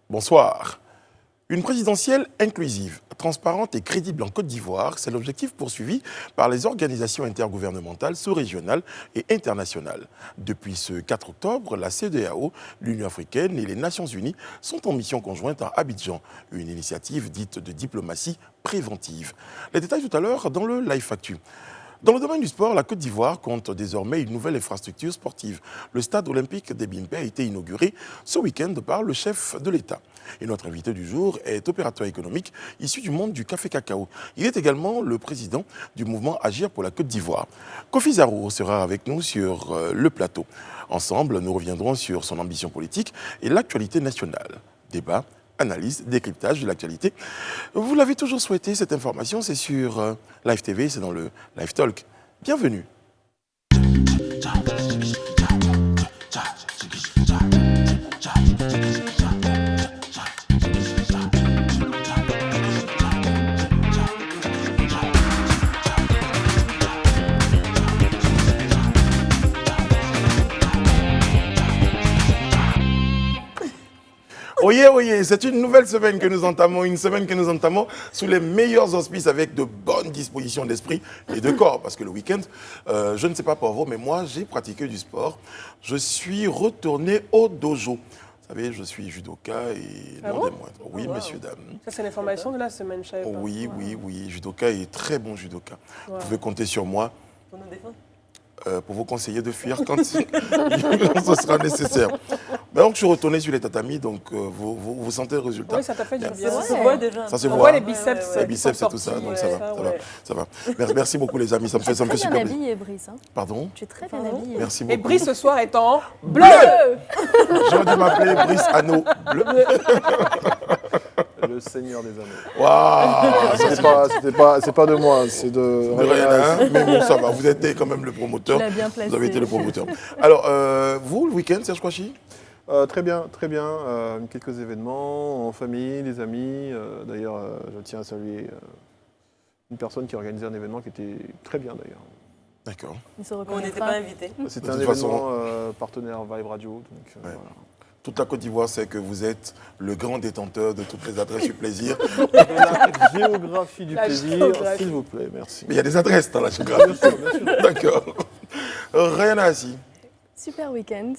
Bonsoir. Une présidentielle inclusive, transparente et crédible en Côte d'Ivoire, c'est l'objectif poursuivi par les organisations intergouvernementales sous-régionales et internationales. Depuis ce 4 octobre, la CEDEAO, l'Union africaine et les Nations unies sont en mission conjointe à Abidjan, une initiative dite de diplomatie préventive. Les détails tout à l'heure dans le Live Actu. Dans le domaine du sport, la Côte d'Ivoire compte désormais une nouvelle infrastructure sportive. Le stade olympique d'Ebimpe a été inauguré ce week-end par le chef de l'État. Et notre invité du jour est opérateur économique issu du monde du café-cacao. Il est également le président du mouvement Agir pour la Côte d'Ivoire. Kofi Zarour sera avec nous sur le plateau. Ensemble, nous reviendrons sur son ambition politique et l'actualité nationale. Débat, analyse, décryptage de l'actualité. Vous l'avez toujours souhaité, cette information, c'est sur Live TV, c'est dans le Live Talk. Bienvenue. Oyez, c'est une nouvelle semaine que nous entamons, sous les meilleurs auspices avec de bonnes dispositions d'esprit et de corps. Parce que le week-end, je ne sais pas pour vous, mais moi, j'ai pratiqué du sport. Je suis retourné au dojo. Vous savez, je suis judoka et non des moindres. Oui, messieurs, dames. Ça, c'est l'information de la semaine, je savais pas. Oui, judoka et très bon judoka. Vous pouvez compter sur moi. Pour nous défendre. Pour vous conseiller de fuir quand ce sera nécessaire. Mais donc, je suis retourné sur les tatamis, donc vous sentez le résultat. Oui, ça t'a fait du bien. Ça se voit déjà. Ça se On voit. voit les biceps. Les biceps et tout ça, donc ça va. Merci beaucoup les amis, ça me fait super plaisir. Tu es très bien habillé, Brice. Pardon? Tu es très bien habillé. Merci beaucoup. Et Brice, ce soir, est en bleu. J'aurais dû m'appeler Brice Anneau Bleu. Le Seigneur des Anneaux. Waouh! C'est pas de moi, c'est de rien, hein, mais bon, ça va, vous êtes quand même le promoteur. Tu l'as bien placé. Vous avez été le promoteur. Alors, vous, le week-end, Serge Kouachi? Très bien. Quelques événements en famille, des amis. D'ailleurs, je tiens à saluer une personne qui a organisé un événement qui était très bien d'ailleurs. D'accord. On n'était pas invités. C'était un toute événement partenaire Vibe Radio. Donc, voilà. Toute la Côte d'Ivoire sait que vous êtes le grand détenteur de toutes les adresses du plaisir. La géographie du plaisir, géographie. s'il vous plaît, merci. Mais il y a des adresses dans la géographie. Bien sûr. D'accord. Rien à assis. Super week-end.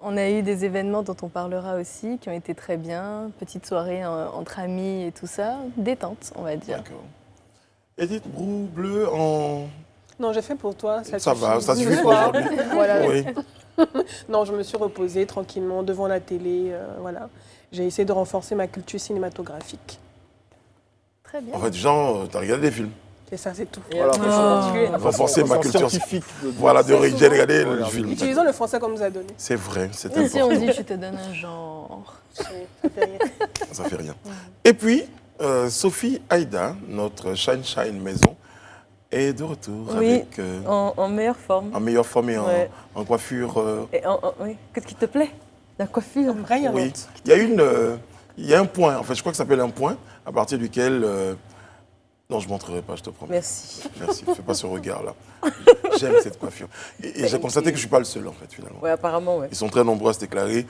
On a eu des événements dont on parlera aussi, qui ont été très bien. Petite soirée entre amis et tout ça. Détente, on va dire. D'accord. Edith Brou, bleu en... Non, j'ai fait pour toi. Ça va, ça suffit Ce pour soir. aujourd'hui. Voilà. Oui. Non, je me suis reposée tranquillement devant la télé. Voilà. J'ai essayé de renforcer ma culture cinématographique. Très bien. En fait, Jean, t'as regardé des films. Et ça, c'est tout. Voilà. Renforcer ma culture. Scientifique. Voilà, j'ai regardé le film. Utilisons le français qu'on nous a donné. C'est vrai, c'est Et si on important. dit je te donne un genre. Ça fait rien. Ça fait rien. Et puis, Sophie Aïda, notre Shine maison, est de retour Oui, avec en meilleure forme. en meilleure forme et Ouais. en coiffure. Et oui. Qu'est-ce qui te plaît? La coiffure. Rayonnante. Oui. Il y a un point, en fait, je crois que ça s'appelle un point, à partir duquel... non, je ne montrerai pas, je te promets. Merci. Merci, fais pas ce regard-là. J'aime cette coiffure. Et j'ai constaté que je ne suis pas le seul, en fait, finalement. Ouais, apparemment, ouais. Ils sont très nombreux à se déclarer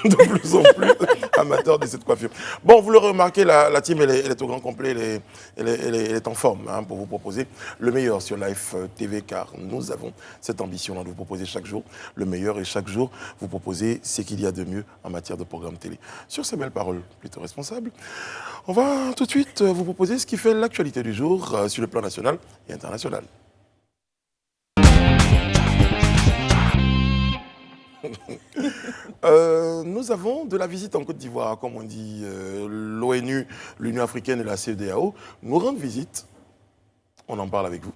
de plus en plus amateurs de cette coiffure. Bon, vous l'aurez remarqué, la team, elle est au grand complet, elle est en forme hein, pour vous proposer le meilleur sur Live TV, car nous avons cette ambition de vous proposer chaque jour le meilleur et chaque jour vous proposer ce qu'il y a de mieux en matière de programme télé. Sur ces belles paroles plutôt responsables, on va tout de suite vous proposer ce qui fait l'actualité du jour sur le plan national et international. Nous avons de la visite en Côte d'Ivoire, comme on dit, l'ONU, l'Union africaine et la CEDEAO nous rendent visite. On en parle avec vous.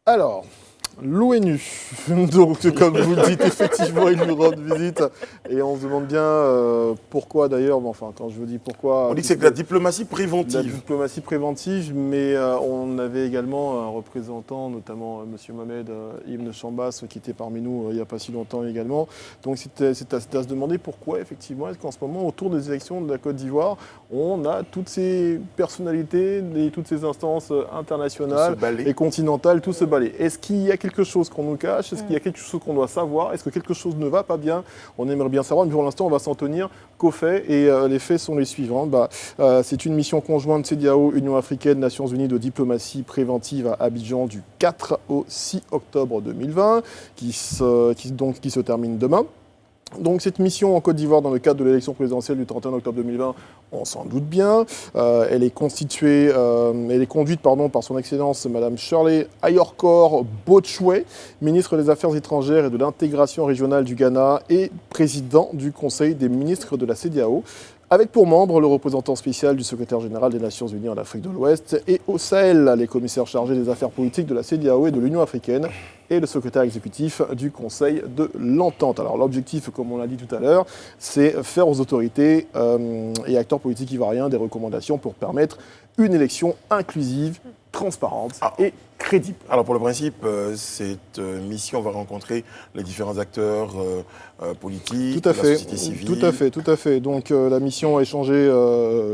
Alors, l'ONU, donc comme vous le dites, effectivement, ils nous rendent visite. Et on se demande bien pourquoi d'ailleurs, bon, enfin, quand je vous dis pourquoi... On dit que c'est de la diplomatie La préventive. diplomatie préventive, mais on avait également un représentant, notamment M. Mohamed Ibn Chambas, qui était parmi nous il n'y a pas si longtemps également. Donc c'est à se demander pourquoi, effectivement, est-ce qu'en ce moment, autour des élections de la Côte d'Ivoire, on a toutes ces personnalités et toutes ces instances internationales Tout ce balai. et continentales, tout ce balai. Est-ce qu'il y a quelque quelque chose qu'on nous cache? Est-ce qu'il y a quelque chose qu'on doit savoir? Est-ce que quelque chose ne va pas bien? On aimerait bien savoir, mais pour l'instant, on va s'en tenir qu'aux faits. Et les faits sont les suivants. C'est une mission conjointe CEDEAO, Union africaine, Nations unies de diplomatie préventive à Abidjan du 4 au 6 octobre 2020, qui se termine demain. Donc cette mission en Côte d'Ivoire dans le cadre de l'élection présidentielle du 31 octobre 2020, on s'en doute bien. Elle est conduite par son Excellence Madame Shirley Ayorkor Botchwey, ministre des Affaires étrangères et de l'intégration régionale du Ghana et président du Conseil des ministres de la CEDEAO, avec pour membre le représentant spécial du secrétaire général des Nations Unies en Afrique de l'Ouest et au Sahel, les commissaires chargés des affaires politiques de la CEDEAO et de l'Union africaine et le secrétaire exécutif du Conseil de l'Entente. Alors l'objectif, comme on l'a dit tout à l'heure, c'est faire aux autorités et acteurs politiques ivoiriens des recommandations pour permettre une élection inclusive, transparente et crédible. Alors pour le principe, cette mission va rencontrer les différents acteurs politiques, tout à la fait, société civile. Tout à fait. Donc la mission a échangé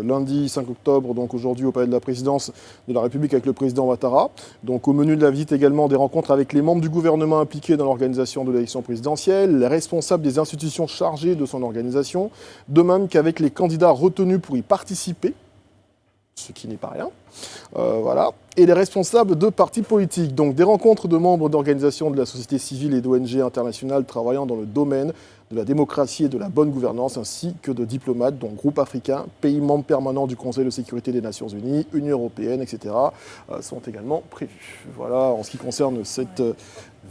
lundi 5 octobre, donc aujourd'hui au palais de la présidence de la République avec le président Ouattara. Donc au menu de la visite également des rencontres avec les membres du gouvernement impliqués dans l'organisation de l'élection présidentielle, les responsables des institutions chargées de son organisation, de même qu'avec les candidats retenus pour y participer, ce qui n'est pas rien, voilà, et les responsables de partis politiques. Donc des rencontres de membres d'organisations de la société civile et d'ONG internationales travaillant dans le domaine de la démocratie et de la bonne gouvernance, ainsi que de diplomates, dont groupes africains, pays membres permanents du Conseil de sécurité des Nations Unies, Union européenne, etc., sont également prévus. Voilà en ce qui concerne cette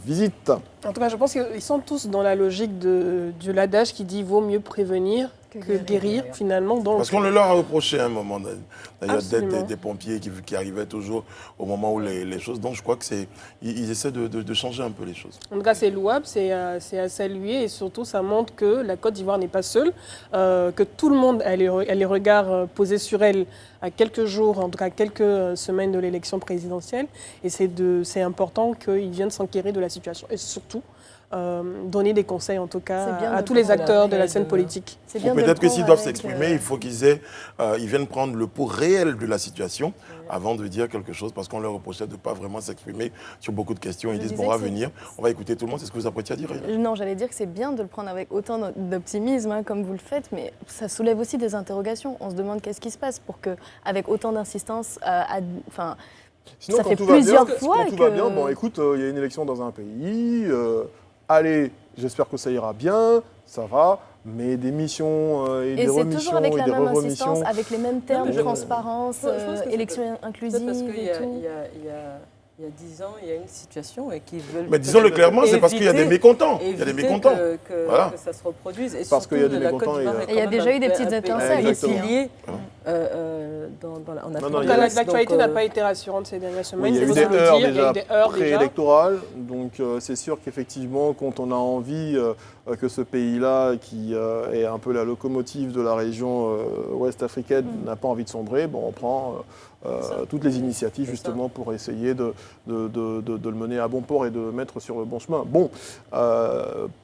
visite. En tout cas, je pense qu'ils sont tous dans la logique de l'adage qui dit « vaut mieux prévenir que guérir », finalement. Donc, parce qu'on le leur a reproché à un moment, d'ailleurs, Absolument. d'être des pompiers qui arrivaient toujours au moment où les choses... Donc je crois qu'ils essaient de changer un peu les choses. En tout cas, c'est louable, c'est à saluer et surtout, ça montre que la Côte d'Ivoire n'est pas seule, que tout le monde a les regards posés sur elle à quelques jours, en tout cas quelques semaines de l'élection présidentielle. Et c'est important qu'ils viennent s'enquérir de la situation et surtout donner des conseils, en tout cas, à tous les acteurs de la scène politique. Peut-être que s'ils doivent s'exprimer, il faut qu'ils viennent prendre le pouls réel de la situation avant de dire quelque chose, parce qu'on leur reprochait de ne pas vraiment s'exprimer sur beaucoup de questions. Ils disent, bon, on va venir, on va écouter tout le monde. C'est ce que vous apprêtiez à dire, Rina? Non, j'allais dire que c'est bien de le prendre avec autant d'optimisme, comme vous le faites, mais ça soulève aussi des interrogations. On se demande qu'est-ce qui se passe pour qu'avec autant d'insistance, Sinon, ça quand fait tout va plusieurs bien, fois quand tout va bien, bon, écoute, il y a une élection dans un pays, allez, j'espère que ça ira bien, ça va, mais des missions et des c'est remissions toujours avec et la des même re-remissions. insistance, avec les mêmes termes, je- transparence, je pense que élection inclusive parce qu'il y et a, tout. il y a 10 ans, il y a une situation et qu'ils veulent... Mais disons-le clairement, c'est parce qu'il y a des mécontents. Il y a des éviter mécontents. Que ça se reproduise. Et Parce qu'il y a surtout, des la mécontents Côte d'Ivoire et, est il y a quand déjà même eu des petites un pays étincelles aussi, hein. pilier, en Non, Afrique non, de il y a- l'Ouest. L'actualité Donc, n'a pas été rassurante ces dernières Oui, semaines. il y a eu faut des se le heures dire, il y a eu des heures déjà. préélectorales, donc c'est sûr qu'effectivement, quand on a envie que ce pays-là, qui est un peu la locomotive de la région ouest africaine, n'a pas envie de sombrer, bon, on prend toutes les initiatives justement pour essayer de le mener à bon port et de mettre sur le bon chemin. Bon,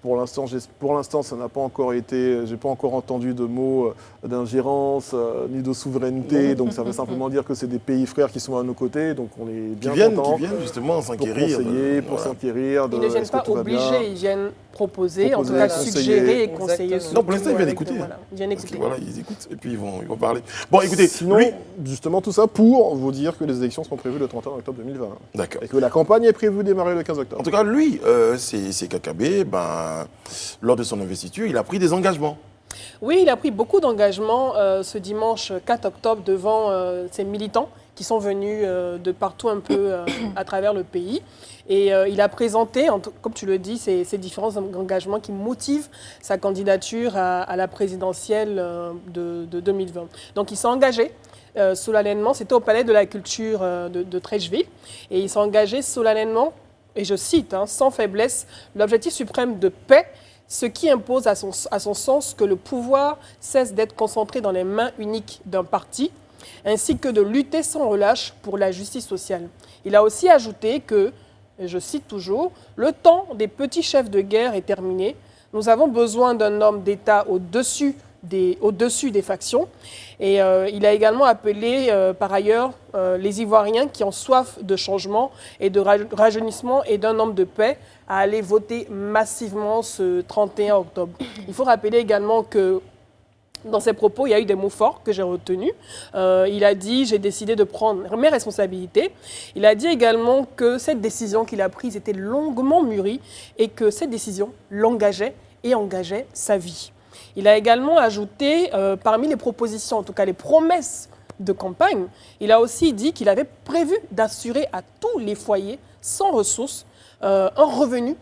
pour l'instant, ça n'a pas encore été, j'ai pas encore entendu de mots d'ingérence ni de souveraineté, donc ça veut simplement dire que c'est des pays frères qui sont à nos côtés, donc on est bien contents. Qui viennent justement Pour s'enquérir. conseiller, pour s'enquérir. Ils ne viennent pas obliger, ils viennent proposer, en tout cas conseiller. suggérer et conseiller. Exactement. Non, pour l'instant, ils viennent Avec- écouter. voilà, ils viennent Parce que, écouter. voilà, ils écoutent et puis ils vont parler. Bon, écoutez, Sinon, lui... justement, tout ça pour vous dire que les élections sont prévues le 31 octobre 2020. D'accord. Et que la campagne est prévue de démarrer le 15 En octobre. tout cas, lui, c'est Kakabé, lors de son investiture, il a pris des engagements. Oui, il a pris beaucoup d'engagements ce dimanche 4 octobre devant ses militants qui sont venus de partout un peu à travers le pays. Et il a présenté, comme tu le dis, ces différents engagements qui motivent sa candidature à la présidentielle de 2020. Donc il s'est engagé solennellement, c'était au Palais de la Culture de Treichville, et il s'est engagé solennellement, et je cite, sans faiblesse, l'objectif suprême de paix, ce qui impose à son sens que le pouvoir cesse d'être concentré dans les mains uniques d'un parti, ainsi que de lutter sans relâche pour la justice sociale. Il a aussi ajouté que, et je cite toujours, « Le temps des petits chefs de guerre est terminé. Nous avons besoin d'un homme d'État au-dessus au-dessus des factions. Et il a également appelé, par ailleurs, les Ivoiriens qui ont soif de changement et de rajeunissement et d'un homme de paix à aller voter massivement ce 31 octobre. Il faut rappeler également que dans ses propos, il y a eu des mots forts que j'ai retenus. Il a dit « j'ai décidé de prendre mes responsabilités ». Il a dit également que cette décision qu'il a prise était longuement mûrie et que cette décision l'engageait et engageait sa vie. Il a également ajouté, parmi les propositions, en tout cas les promesses de campagne, il a aussi dit qu'il avait prévu d'assurer à tous les foyers sans ressources un revenu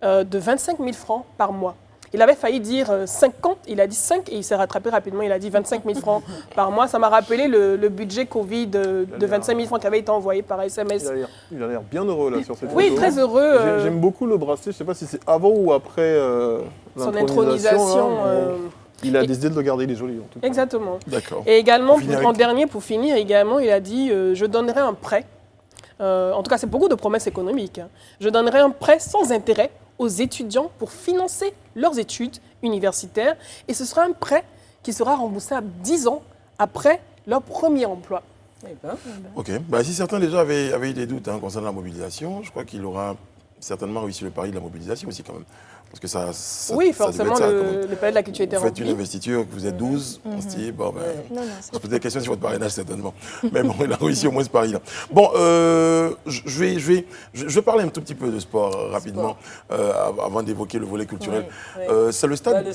de 25 000 francs par mois. Il avait failli dire 50, il a dit 5 et il s'est rattrapé rapidement, il a dit 25 000 francs par mois. Ça m'a rappelé le budget Covid de 25 000 francs qui avait été envoyé par SMS. Il a l'air bien heureux là sur cette Oui, photo. très heureux. J'aime beaucoup le bracelet, je ne sais pas si c'est avant ou après Son intronisation. Il a décidé de le garder, il est joli en tout cas. Exactement. D'accord. Et également, Pour finir également, il a dit je donnerai un prêt. En tout cas, c'est beaucoup de promesses économiques. Je donnerai un prêt sans intérêt aux étudiants pour financer leurs études universitaires. Et ce sera un prêt qui sera remboursable 10 ans après leur premier emploi. Ok. Si certains déjà avaient eu des doutes concernant la mobilisation, je crois qu'il aura certainement réussi le pari de la mobilisation aussi quand même. Parce que ça oui, ça forcément, le palais de la culture était rempli. Vous faites une rempli. investiture, vous êtes 12, on se dit, bon, Non, on se pose des questions sur votre parrainage certainement. Mais bon, il a réussi au moins ce pari-là. Bon, je vais parler un tout petit peu de sport rapidement, avant d'évoquer le volet culturel. C'est le stade... Le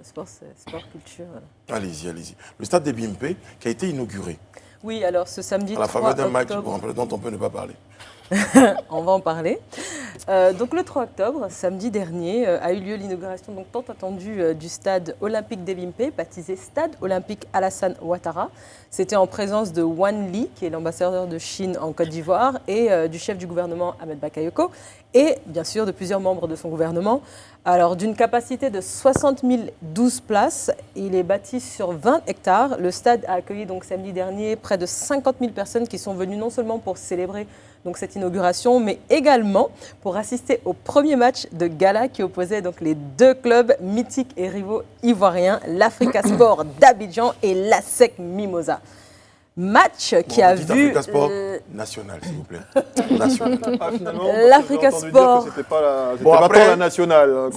sport, c'est sport, culture. Allez-y. Le stade des BIMP qui a été inauguré. Oui, alors ce samedi 3 à la faveur d'un match octobre... dont on peut ne pas parler. On va en parler. Donc le 3 octobre, samedi dernier, a eu lieu l'inauguration donc tant attendue du stade olympique d'Ebimpe, baptisé Stade olympique Alassane Ouattara. C'était en présence de Wan Li, qui est l'ambassadeur de Chine en Côte d'Ivoire, et du chef du gouvernement Ahmed Bakayoko, et bien sûr de plusieurs membres de son gouvernement. Alors d'une capacité de 60 012 places, il est bâti sur 20 hectares. Le stade a accueilli donc samedi dernier près de 50 000 personnes qui sont venues non seulement pour célébrer donc cette inauguration, mais également pour assister au premier match de gala qui opposait donc les deux clubs mythiques et rivaux ivoiriens, l'Africa Sport d'Abidjan et l'ASEC Mimosa. Match qui a vu... Africa Sport national, s'il vous plaît. National. L'Africa Sport... C'était pas la nationale.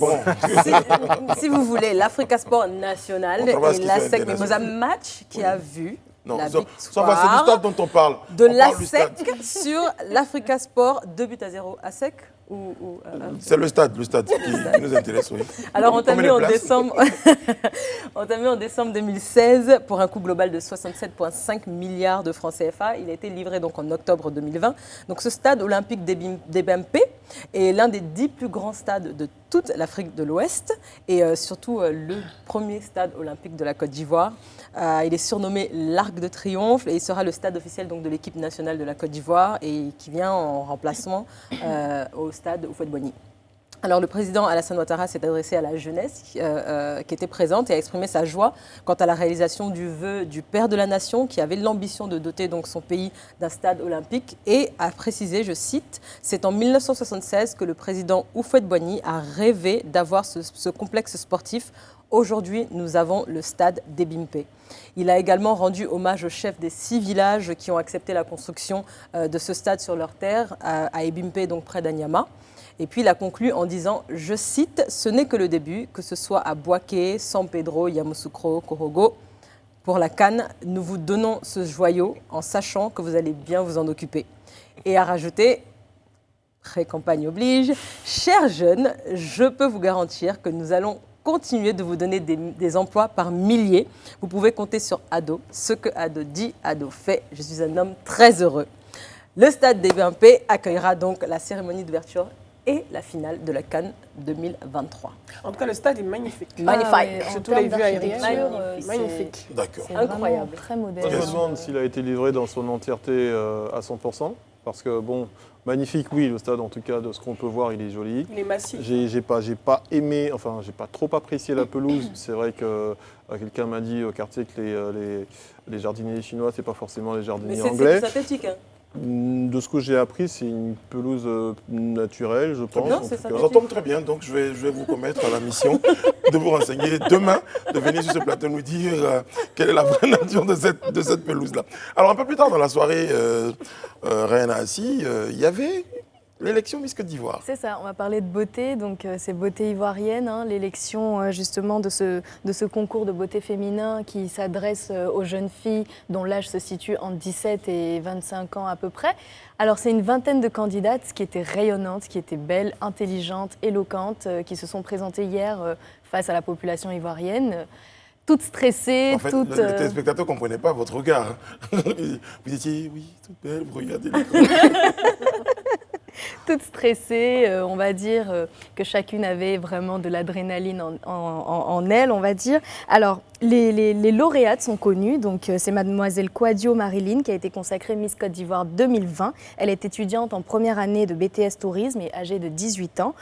Si vous voulez, l'Africa Sport national et l'ASEC Mimosa. Match qui a vu... Non, la c'est victoire du stade dont on parle. De l'ASEC sur l'Africa Sport, 2-0 ASEC C'est le stade qui nous intéresse, oui. Alors, on t'a mis en décembre 2016 pour un coût global de 67,5 milliards de francs CFA. Il a été livré donc en octobre 2020. Donc, ce stade olympique d'Ebimpe est l'un des 10 plus grands stades de toute l'Afrique de l'Ouest et surtout le premier stade olympique de la Côte d'Ivoire. Il est surnommé l'Arc de Triomphe et il sera le stade officiel donc, de l'équipe nationale de la Côte d'Ivoire et qui vient en remplacement au stade Houphouët-Boigny. Alors le président Alassane Ouattara s'est adressé à la jeunesse qui était présente et a exprimé sa joie quant à la réalisation du vœu du père de la nation qui avait l'ambition de doter donc son pays d'un stade olympique et a précisé, je cite, « C'est en 1976 que le président Houphouët-Boigny a rêvé d'avoir ce complexe sportif. Aujourd'hui, nous avons le stade d'Ebimpe. » Il a également rendu hommage aux chefs des 6 villages qui ont accepté la construction de ce stade sur leur terre, à Ebimpe, donc près d'Anyama. Et puis il a conclu en disant, je cite, « Ce n'est que le début, que ce soit à Bouaké, San Pedro, Yamoussoukro, Korogo. Pour la CAN, nous vous donnons ce joyau en sachant que vous allez bien vous en occuper. » Et a rajouté, pré-campagne oblige, « Chers jeunes, je peux vous garantir que nous allons continuer de vous donner des emplois par milliers. Vous pouvez compter sur Ado. Ce que Ado dit, Ado fait. Je suis un homme très heureux. » Le stade d'Ebimpe accueillera donc la cérémonie d'ouverture et la finale de la CAN 2023. En tout cas, le stade est magnifique. Magnifique. Surtout les vues aériennes. Magnifique. D'accord. C'est Incroyable. Très Je moderne. me demande s'il a été livré dans son entièreté à 100%. Parce que, bon, magnifique, oui, le stade, en tout cas, de ce qu'on peut voir, il est joli. Il est massif. J'ai pas aimé, enfin, j'ai pas trop apprécié la pelouse. C'est vrai que quelqu'un m'a dit au quartier que les jardiniers chinois, c'est pas forcément les Mais jardiniers c'est anglais. synthétique. Hein. De ce que j'ai appris, c'est une pelouse naturelle, je pense. Non, en c'est tout ça. cas. Ça tombe très bien, donc je vais vous commettre la mission de vous renseigner demain, de venir sur ce plateau nous dire quelle est la vraie nature de cette pelouse-là. Alors un peu plus tard dans la soirée, Reine Assi, il y avait l'élection Miss Côte d'Ivoire. C'est ça, on va parler de beauté, donc c'est beauté ivoirienne, hein, l'élection justement de ce concours de beauté féminin qui s'adresse aux jeunes filles dont l'âge se situe entre 17 et 25 ans à peu près. Alors c'est une vingtaine de candidates qui étaient rayonnantes, qui étaient belles, intelligentes, éloquentes, qui se sont présentées hier face à la population ivoirienne. Toutes stressées, En fait, toutes... le téléspectateur ne comprenait pas votre regard. Vous étiez, oui, toute belle, vous regardez. Toutes stressées, on va dire que chacune avait vraiment de l'adrénaline en elle, on va dire. Alors, les lauréates sont connues, donc c'est mademoiselle Kouadio Marilyn qui a été consacrée Miss Côte d'Ivoire 2020. Elle est étudiante en première année de BTS Tourisme et âgée de 18 ans.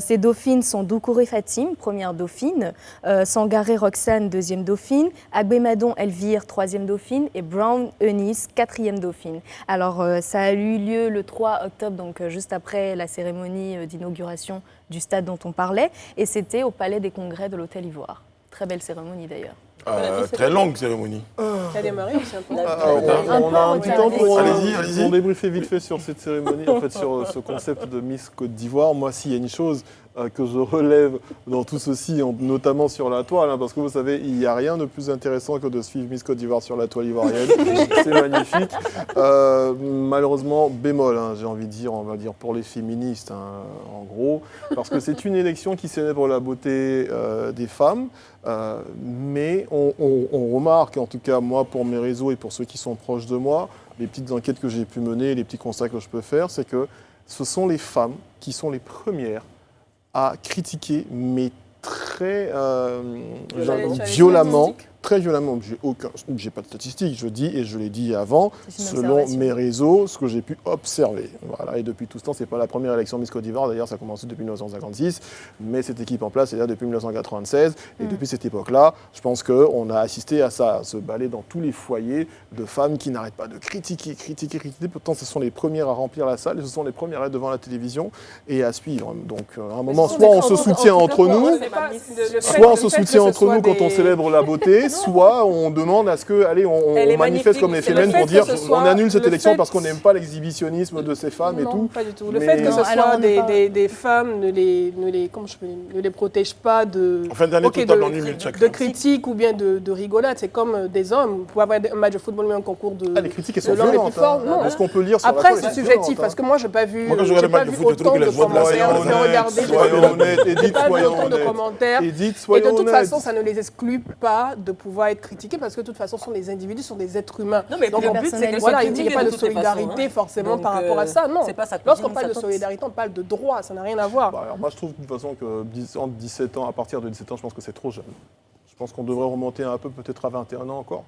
Ses dauphines sont Doucouré Fatim, première dauphine, Sangaré Roxane, deuxième dauphine, Agbemadon Elvire, troisième dauphine et Brown Eunice, quatrième dauphine. Alors, ça a eu lieu le 3 octobre, donc juste après la cérémonie d'inauguration du stade dont on parlait, et c'était au Palais des Congrès de l'Hôtel Ivoire. Très belle cérémonie d'ailleurs. Très longue cérémonie. Ça a démarré aussi un peu. On a un petit temps pour, Allez-y. pour débriefer vite fait sur cette cérémonie, en fait sur ce concept de Miss Côte d'Ivoire. Moi, s'il y a une chose que je relève dans tout ceci, notamment sur la toile, hein, parce que vous savez, il n'y a rien de plus intéressant que de suivre Miss Côte d'Ivoire sur la toile ivoirienne. C'est magnifique. Malheureusement, bémol, hein, j'ai envie de dire, on va dire pour les féministes, hein, en gros, parce que c'est une élection qui célèbre la beauté des femmes. Mais on remarque, en tout cas moi pour mes réseaux et pour ceux qui sont proches de moi, les petites enquêtes que j'ai pu mener, les petits constats que je peux faire, c'est que ce sont les femmes qui sont les premières à critiquer, mais très violemment. Très violemment, j'ai pas de statistiques, je dis et je l'ai dit avant, selon mes réseaux, ce que j'ai pu observer. Voilà, et depuis tout ce temps, c'est pas la première élection Miss Côte d'Ivoire, d'ailleurs ça a commencé depuis 1956, mais cette équipe en place est là depuis 1996, et depuis cette époque-là, je pense qu'on a assisté à ça, à ce balai dans tous les foyers de femmes qui n'arrêtent pas de critiquer, pourtant ce sont les premières à remplir la salle, et ce sont les premières à être devant la télévision et à suivre. Donc à un moment, soit on se soutient entre nous, quand on célèbre la beauté, soit on demande à ce que, allez, on manifeste comme les féminines pour dire on annule cette élection parce qu'on n'aime pas l'exhibitionnisme de ces femmes et tout. Non, pas du tout. Le fait que ce soit des femmes ne les protège pas de critiques ou bien de rigolades. C'est comme des hommes. Vous pouvez avoir un match de football, mais un concours de les critiques sont l'homme est violentes. plus fort. Non. Est-ce qu'on peut lire sur Après, la c'est subjectif parce que moi, je n'ai pas vu autant de commentaires. Et de toute façon, ça ne les exclut pas de pouvoir être critiqués parce que de toute façon, ce sont des individus, ce sont des êtres humains. Non, mais donc, le but, c'est voilà, il n'y a pas de solidarité forcément par rapport à ça. Non. Lorsqu'on parle de solidarité, on parle de droit, ça n'a rien à voir. Alors moi, je trouve de toute façon que entre 17 ans, à partir de 17 ans, je pense que c'est trop jeune. Je pense qu'on devrait remonter un peu, peut-être à 21 ans encore.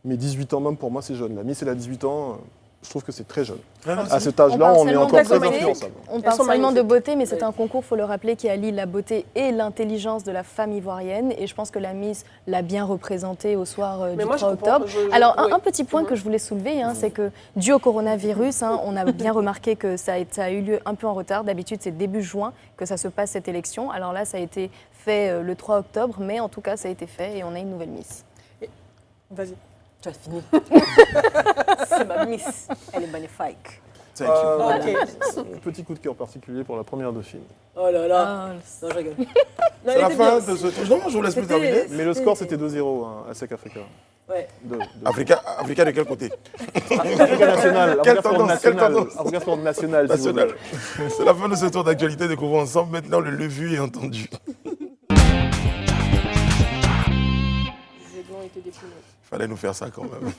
Mais 18 ans même, pour moi, c'est jeune. La Miss, elle a 18 ans. Je trouve que c'est très jeune. À cet âge-là, on est encore très influençable. On parle seulement de beauté, mais c'est un concours, il faut le rappeler, qui allie la beauté et l'intelligence de la femme ivoirienne. Et je pense que la Miss l'a bien représentée au soir du 3 octobre. Alors, un petit point que je voulais soulever, c'est que dû au coronavirus, on a bien remarqué que ça a eu lieu un peu en retard. D'habitude, c'est début juin que ça se passe, cette élection. Alors là, ça a été fait le 3 octobre, mais en tout cas, ça a été fait et on a une nouvelle Miss. Vas-y. Tu as fini. C'est ma Miss. Elle est magnifique. Petit coup de cœur particulier pour la première dauphine. Oh là là. Non, je rigole. C'est la fin de ce truc. Non, je vous laisse plus terminer. Mais le score, c'était 2-0 à SEC Africa. Ouais. Africa de quel côté? Africa national. Quelle tendance? Africa Sport national. C'est la fin de ce tour d'actualité. Découvrons ensemble maintenant le vu et entendu. Il fallait nous faire ça quand même.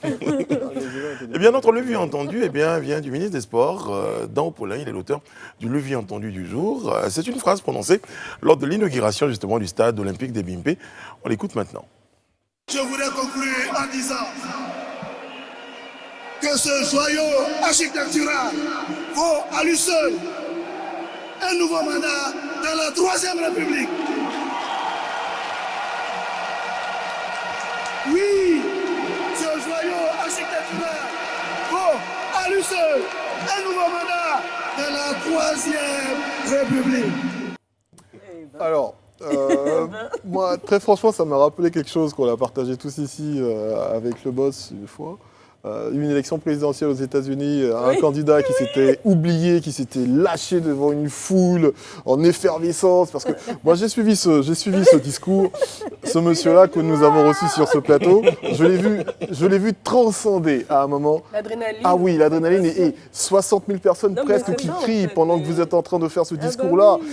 Eh bien, notre levier entendu vient du ministre des Sports, Dan Paulin. Il est l'auteur du levier entendu du jour. C'est une phrase prononcée lors de l'inauguration justement du stade olympique des Bimpe. On l'écoute maintenant. Je voudrais conclure en disant que ce joyau architectural vaut à lui seul un nouveau mandat dans la Troisième République. Oui, ce joyau architectural vaut à à lui seul un nouveau mandat dans la Troisième République. Alors, moi, très franchement, ça m'a rappelé quelque chose qu'on a partagé tous ici avec le boss une fois. Une élection présidentielle aux États-Unis, un candidat qui s'était oublié, qui s'était lâché devant une foule en effervescence. Parce que moi, j'ai suivi ce discours, ce monsieur-là que nous avons reçu sur ce plateau. Je l'ai vu transcender à un moment. L'adrénaline. Ah oui, l'adrénaline et 60 000 personnes Non, mais presque c'est qui ça, en crient fait. pendant que vous êtes en train de faire ce bah discours-là. oui.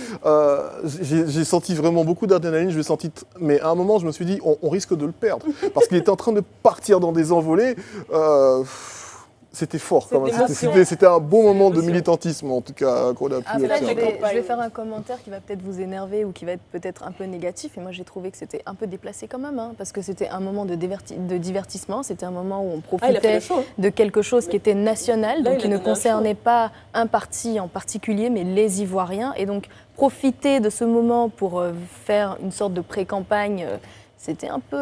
J'ai senti vraiment beaucoup d'adrénaline. Mais à un moment, je me suis dit, on risque de le perdre parce qu'il était en train de partir dans des envolées. C'était fort quand même. C'était un bon moment de militantisme en tout cas qu'on a pu Après, observer. je vais faire un commentaire qui va peut-être vous énerver ou qui va être peut-être un peu négatif. Et moi, j'ai trouvé que c'était un peu déplacé quand même, hein, parce que c'était un moment de divertissement. C'était un moment où on Il a fait profitait le show. de quelque chose qui était national, Là, donc il qui a ne donné un concernait pas un parti en particulier, mais les Ivoiriens. Et donc, profiter de ce moment pour faire une sorte de pré-campagne, c'était un peu...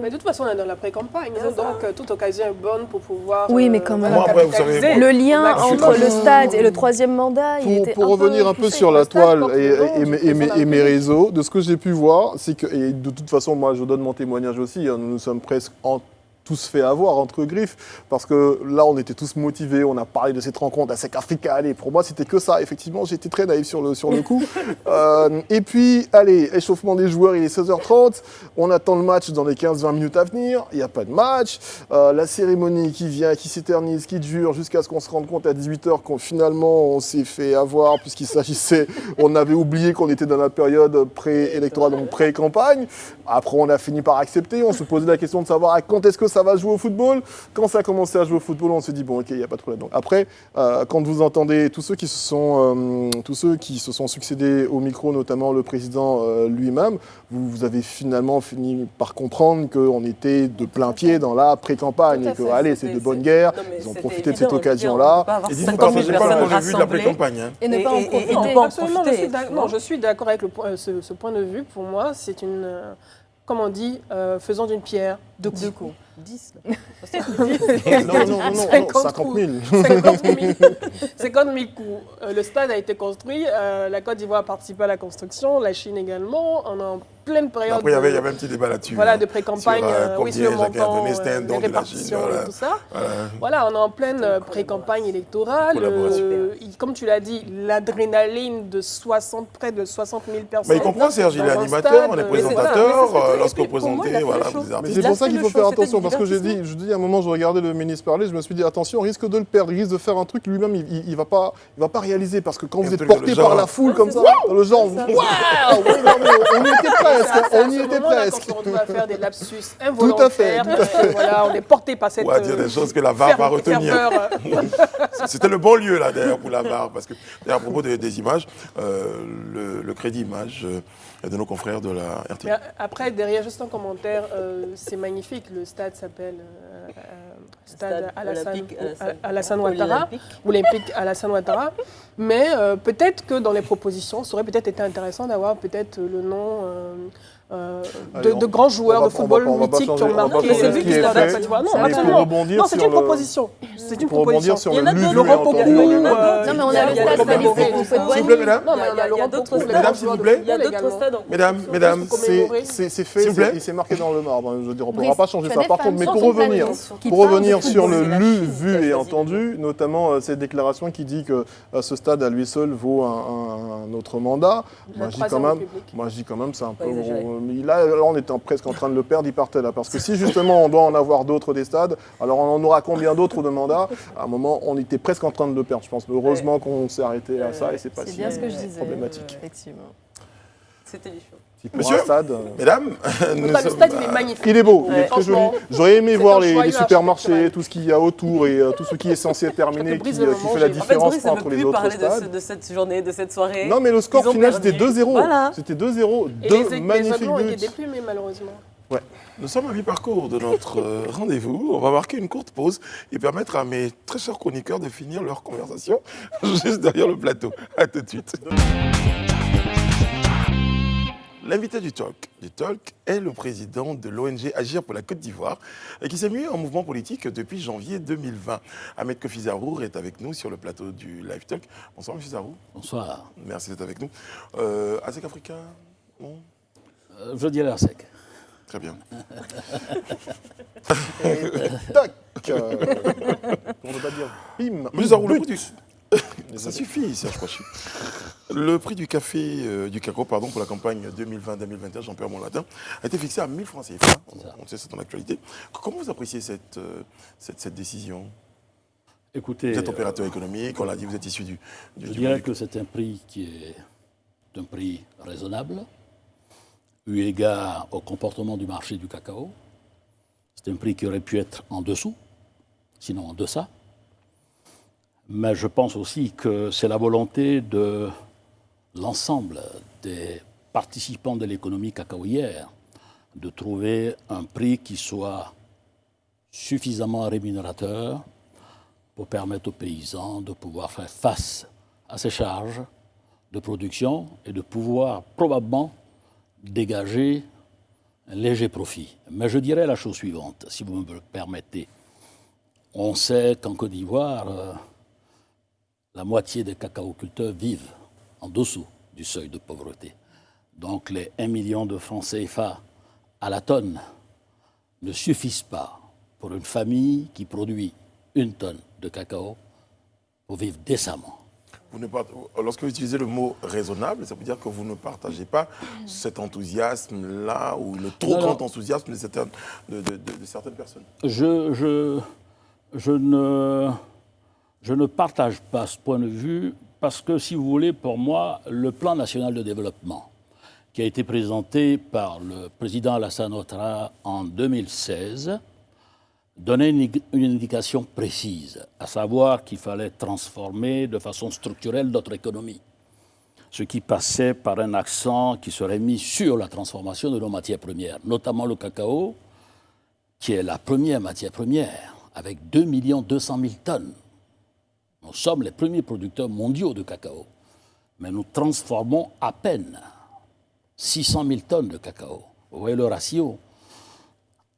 Mais de toute façon, on est dans la pré-campagne, hein, donc toute occasion est bonne pour pouvoir. Oui, mais quand même. Moi, après, vous savez, capitaliser. Le lien Maximum. entre le stade et le troisième mandat, il était Pour revenir un peu poussé. sur la Le stade toile porte le nom du président et mes d'un réseaux, de ce que j'ai pu voir, c'est que, et de toute façon, moi je donne mon témoignage aussi, hein, nous nous sommes presque tous fait avoir entre griffes, parce que là on était tous motivés, on a parlé de cette rencontre à SEC Africa, allez, pour moi c'était que ça, effectivement j'étais très naïf sur le coup. Et puis, allez, échauffement des joueurs, il est 16h30, on attend le match dans les 15-20 minutes à venir, il n'y a pas de match, la cérémonie qui vient, qui s'éternise, qui dure jusqu'à ce qu'on se rende compte à 18h qu'on finalement on s'est fait avoir, puisqu'il s'agissait, on avait oublié qu'on était dans la période pré-électorale, donc pré-campagne. Après on a fini par accepter, on se posait la question de savoir à quand est-ce que ça va jouer au football. Quand ça a commencé à jouer au football, on s'est dit bon ok, il n'y a pas de problème. Donc, après, quand vous entendez tous ceux qui se sont succédés au micro, notamment le président lui-même, vous avez finalement fini par comprendre qu'on était de plein pied dans la pré-campagne et que allez, c'est de bonne guerre. Ils ont profité de cette occasion-là. Et dites-nous, parce que je n'ai pas le point de vue de la pré-campagne. Hein. Et ne pas en Et profiter. on peut en Absolument, profiter, je suis d'accord avec ce point de vue. Pour moi, c'est une, comme on dit, faisant d'une pierre deux coups. 2 coups. 10. Non, 50 000. 50 000 coups. Le stade a été construit, la Côte d'Ivoire a participé à la construction, la Chine également. On est en pleine période. Après, il y avait un petit débat là-dessus. Voilà, hein, de pré-campagne, sur, oui, sur le chacun montant, donnait, c'était un les don de la Chine. répartitions Voilà. et tout ça. Voilà. Voilà, on est en pleine pré-campagne électorale. Collaboration. Comme tu l'as dit, l'adrénaline de près de 60 000 personnes. Mais il comprend, Serge, il est dans un animateur, stade, on est mais c'est présentateur, lorsqu'on pour moi, il présentait, a fait voilà, le show. des Mais artistes. c'est pour ça fait qu'il le faut show, faire c'était attention, du parce que divertissement. je dis à un moment, je regardais le ministre parler, je me suis dit attention, risque de le perdre, il risque de faire un truc lui-même, il va pas réaliser, parce que quand vous êtes porté par la foule comme ça, dans le genre, waouh, oui, non, mais on y était presque, on y était presque. Quand on doit faire des lapsus Tout à fait, involontaires, tout à fait. voilà, on est porté par cette On va dire des choses que la VAR va retenir. ferveur. C'était le bon lieu, là, d'ailleurs, pour la VAR. Parce que, d'ailleurs, à propos des images, le crédit image de nos confrères de la RT. Mais après, derrière, juste un commentaire, c'est magnifique. Le stade s'appelle Stade Alassane Ouattara, Olympique Alassane Ouattara. Mais peut-être que dans les propositions, ça aurait peut-être été intéressant d'avoir peut-être le nom de grands joueurs de football mythiques qui ont marqué. Mais c'est lui qui l'a fait. Non, Mais absolument. pour rebondir Non, c'est sur une le- proposition. C'est une Pour rebondir proposition. sur Il y le en a lu, d'autres. vu Le et repos entendu. beaucoup, Non, mais on a le stade qualifié pour football. S'il vous plaît, mesdames. Non, mais on a le Il y a repos d'autres pour les stades. Mesdames, grands s'il joueurs vous de plaît. Il y a football d'autres également. stades. Mesdames, C'est S'il fait vous plaît. et c'est marqué dans le marbre. Je veux dire, on ne Brice, pourra pas changer tu as ça. des Par contre, femmes mais sur pour ton revenir, planning qui parlent de sur le football. lu, C'est la vu Chine et qui a entendu, notamment cette déclaration qui dit que ce stade à lui seul vaut un autre mandat. La Moi, je dis Troisième République. quand même, c'est un peu Pas exagéré. gros. Là, on était presque en train de le perdre, il partait là. Parce que si justement on doit en avoir d'autres des stades, alors on en aura combien d'autres de mandats? À un moment, on était presque en train de le perdre. Je pense heureusement qu'on s'est arrêté à ça et c'est pas C'est si bien ce que je disais. problématique. Effectivement. C'était du show. Si pour Monsieur, un stade, mesdames, nous Le sommes, stade, il est magnifique. il est beau, il est Ouais. très joli. Franchement, J'aurais aimé c'est voir un les joyeux supermarchés, architectural. tout ce qu'il y a autour et tout ce qui est censé terminer, Brice qui veut fait manger. la En fait, différence Brice ne entre veut les plus autres parler stades. de cette journée, de cette soirée. Non, mais le score Ils ont final, perdu. c'était 2-0. Voilà. C'était 2-0. Et Deux les magnifiques Aiglons ont été buts. déplumés, malheureusement. nous sommes à mi-parcours de notre rendez-vous. On va marquer une courte pause et permettre à mes très chers chroniqueurs de finir leur conversation juste derrière le plateau. À tout de suite. L'invité du talk est le président de l'ONG Agir pour la Côte d'Ivoire et qui s'est mis en mouvement politique depuis janvier 2020. Ahmed Kofi Zarour est avec nous sur le plateau du Live Talk. Bonsoir, M. Zarour. Bonsoir. Merci d'être avec nous. ASEC Africa, non? Je dirais ASEC. Très bien. Tac On ne va pas dire bim. M. Zarour, le prix du... Ça suffit, Serge Kouachi. Le prix du cacao pour la campagne 2020-2021, j'en perds mon latin, a été fixé à 1000 francs CFA. On sait, c'est en actualité. Comment vous appréciez cette décision? Écoutez, vous êtes opérateur économique, on l'a dit, vous êtes issu du je dirais que c'est un prix qui est un prix raisonnable, eu égard au comportement du marché du cacao. C'est un prix qui aurait pu être en dessous, sinon en deçà. Mais je pense aussi que c'est la volonté de l'ensemble des participants de l'économie cacaoyère de trouver un prix qui soit suffisamment rémunérateur pour permettre aux paysans de pouvoir faire face à ces charges de production et de pouvoir probablement dégager un léger profit. Mais je dirais la chose suivante, si vous me le permettez. On sait qu'en Côte d'Ivoire, la moitié des cacaoculteurs vivent en dessous du seuil de pauvreté. Donc les 1 million de francs CFA à la tonne ne suffisent pas pour une famille qui produit 1 tonne de cacao pour vivre décemment. Lorsque vous utilisez le mot raisonnable, ça veut dire que vous ne partagez pas cet enthousiasme-là ou le trop grand enthousiasme de certaines personnes. Je ne partage pas ce point de vue parce que, si vous voulez, pour moi, le plan national de développement qui a été présenté par le président Alassane Ouattara en 2016 donnait une indication précise, à savoir qu'il fallait transformer de façon structurelle notre économie, ce qui passait par un accent qui serait mis sur la transformation de nos matières premières, notamment le cacao, qui est la première matière première, avec 2 200 000 tonnes. Nous sommes les premiers producteurs mondiaux de cacao, mais nous transformons à peine 600 000 tonnes de cacao. Vous voyez le ratio.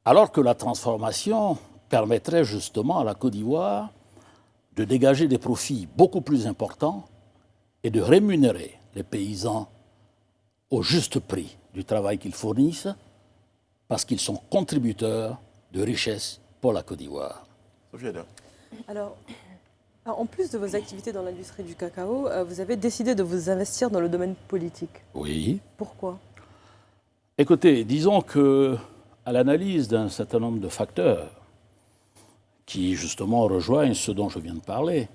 Alors que la transformation permettrait justement à la Côte d'Ivoire de dégager des profits beaucoup plus importants et de rémunérer les paysans au juste prix du travail qu'ils fournissent, parce qu'ils sont contributeurs de richesse pour la Côte d'Ivoire. Alors, en plus de vos activités dans l'industrie du cacao, vous avez décidé de vous investir dans le domaine politique. Oui. Pourquoi? Écoutez, disons que à l'analyse d'un certain nombre de facteurs qui justement rejoignent ce dont je viens de parler,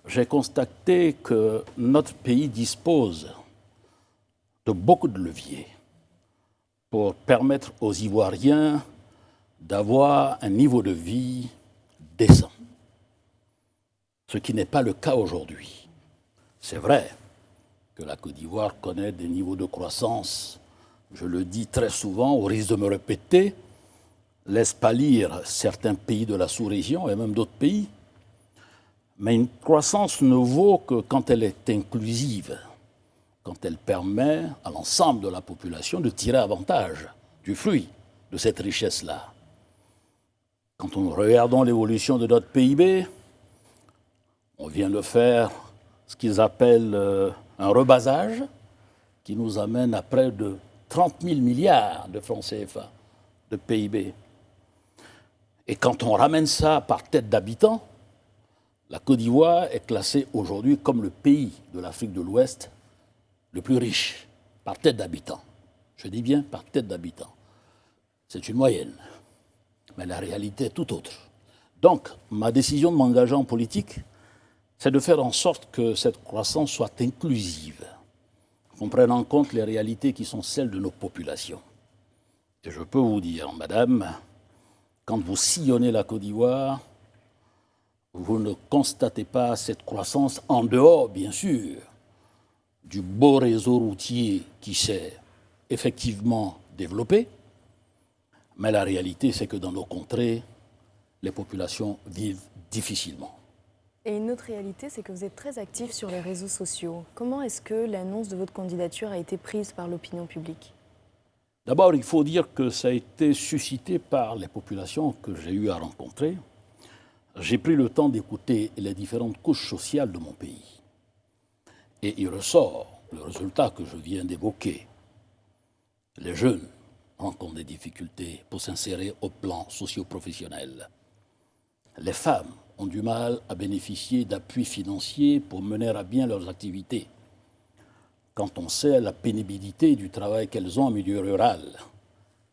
j'ai constaté que notre pays dispose de beaucoup de leviers pour permettre aux Ivoiriens d'avoir un niveau de vie décent, ce qui n'est pas le cas aujourd'hui. C'est vrai que la Côte d'Ivoire connaît des niveaux de croissance, je le dis très souvent, au risque de me répéter, laisse pâlir certains pays de la sous-région et même d'autres pays. Mais une croissance ne vaut que quand elle est inclusive, quand elle permet à l'ensemble de la population de tirer avantage du fruit de cette richesse-là. Quand nous regardons l'évolution de notre PIB, on vient de faire ce qu'ils appellent un rebasage qui nous amène à près de 30 000 milliards de francs CFA de PIB. Et quand on ramène ça par tête d'habitant, la Côte d'Ivoire est classée aujourd'hui comme le pays de l'Afrique de l'Ouest le plus riche par tête d'habitant. Je dis bien par tête d'habitant. C'est une moyenne. Mais la réalité est tout autre. Donc, ma décision de m'engager en politique, c'est de faire en sorte que cette croissance soit inclusive, qu'on prenne en compte les réalités qui sont celles de nos populations. Et je peux vous dire, madame, quand vous sillonnez la Côte d'Ivoire, vous ne constatez pas cette croissance en dehors, bien sûr, du beau réseau routier qui s'est effectivement développé. Mais la réalité, c'est que dans nos contrées, les populations vivent difficilement. Et une autre réalité, c'est que vous êtes très actif sur les réseaux sociaux. Comment est-ce que l'annonce de votre candidature a été prise par l'opinion publique ? D'abord, il faut dire que ça a été suscité par les populations que j'ai eu à rencontrer. J'ai pris le temps d'écouter les différentes couches sociales de mon pays. Et il ressort le résultat que je viens d'évoquer. Les jeunes rencontrent des difficultés pour s'insérer au plan socio-professionnel. Les femmes ont du mal à bénéficier d'appuis financiers pour mener à bien leurs activités. Quand on sait la pénibilité du travail qu'elles ont en milieu rural,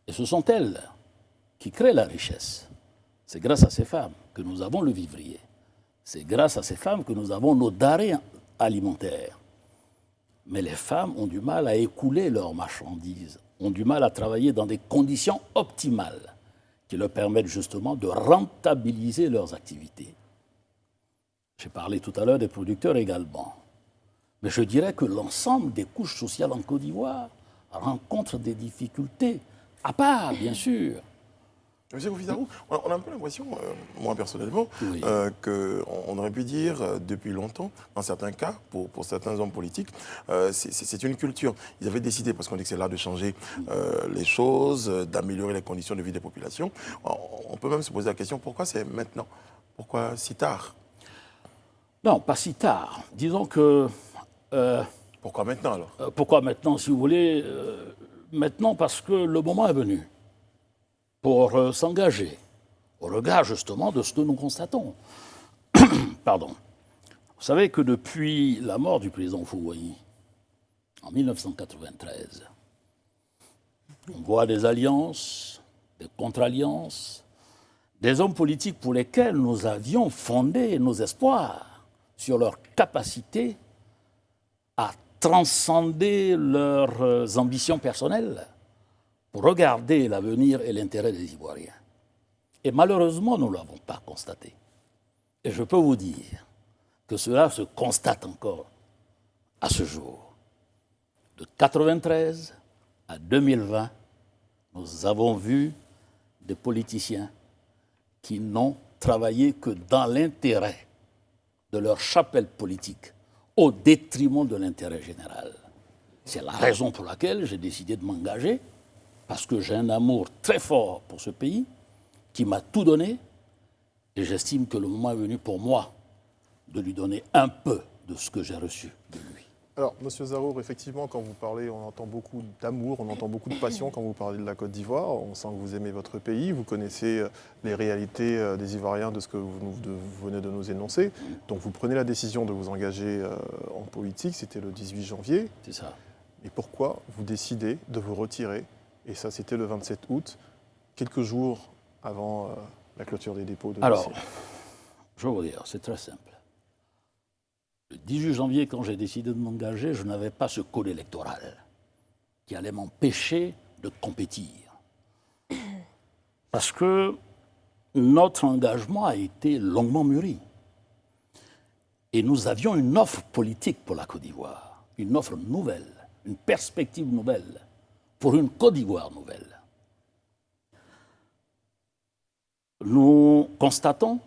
et ce sont elles qui créent la richesse. C'est grâce à ces femmes que nous avons le vivrier. C'est grâce à ces femmes que nous avons nos denrées alimentaires. Mais les femmes ont du mal à écouler leurs marchandises, ont du mal à travailler dans des conditions optimales qui leur permettent justement de rentabiliser leurs activités. J'ai parlé tout à l'heure des producteurs également. Mais je dirais que l'ensemble des couches sociales en Côte d'Ivoire rencontrent des difficultés, à part, bien sûr. Monsieur Kofi-Darou, on a un peu l'impression, moi personnellement, Oui. qu'on aurait pu dire depuis longtemps, dans certains cas, pour certains hommes politiques, c'est une culture. Ils avaient décidé, parce qu'on dit que c'est là de changer les choses, d'améliorer les conditions de vie des populations. On peut même se poser la question, pourquoi c'est maintenant? Pourquoi si tard? Non, pas si tard. Disons que... Pourquoi maintenant alors? Pourquoi maintenant, si vous voulez? Maintenant parce que le moment est venu pour s'engager au regard justement de ce que nous constatons. Pardon. Vous savez que depuis la mort du président Fouaï, en 1993, on voit des alliances, des contre-alliances, des hommes politiques pour lesquels nous avions fondé nos espoirs sur leur capacité à transcender leurs ambitions personnelles pour regarder l'avenir et l'intérêt des Ivoiriens. Et malheureusement, nous ne l'avons pas constaté. Et je peux vous dire que cela se constate encore à ce jour. De 1993 à 2020, nous avons vu des politiciens qui n'ont travaillé que dans l'intérêt de leur chapelle politique, au détriment de l'intérêt général. C'est la raison pour laquelle j'ai décidé de m'engager, parce que j'ai un amour très fort pour ce pays, qui m'a tout donné, et j'estime que le moment est venu pour moi de lui donner un peu de ce que j'ai reçu de lui. Alors, Monsieur Zarour, effectivement, quand vous parlez, on entend beaucoup d'amour, on entend beaucoup de passion quand vous parlez de la Côte d'Ivoire. On sent que vous aimez votre pays, vous connaissez les réalités des Ivoiriens de ce que vous venez de nous énoncer. Donc, vous prenez la décision de vous engager en politique, c'était le 18 janvier. C'est ça. Et pourquoi vous décidez de vous retirer? Et ça, c'était le 27 août, quelques jours avant la clôture des dépôts de Alors, dossiers. je vais vous dire, c'est très simple. Le 18 janvier, quand j'ai décidé de m'engager, je n'avais pas ce code électoral qui allait m'empêcher de compétir. Parce que notre engagement a été longuement mûri. Et nous avions une offre politique pour la Côte d'Ivoire, une offre nouvelle, une perspective nouvelle, pour une Côte d'Ivoire nouvelle. Nous constatons,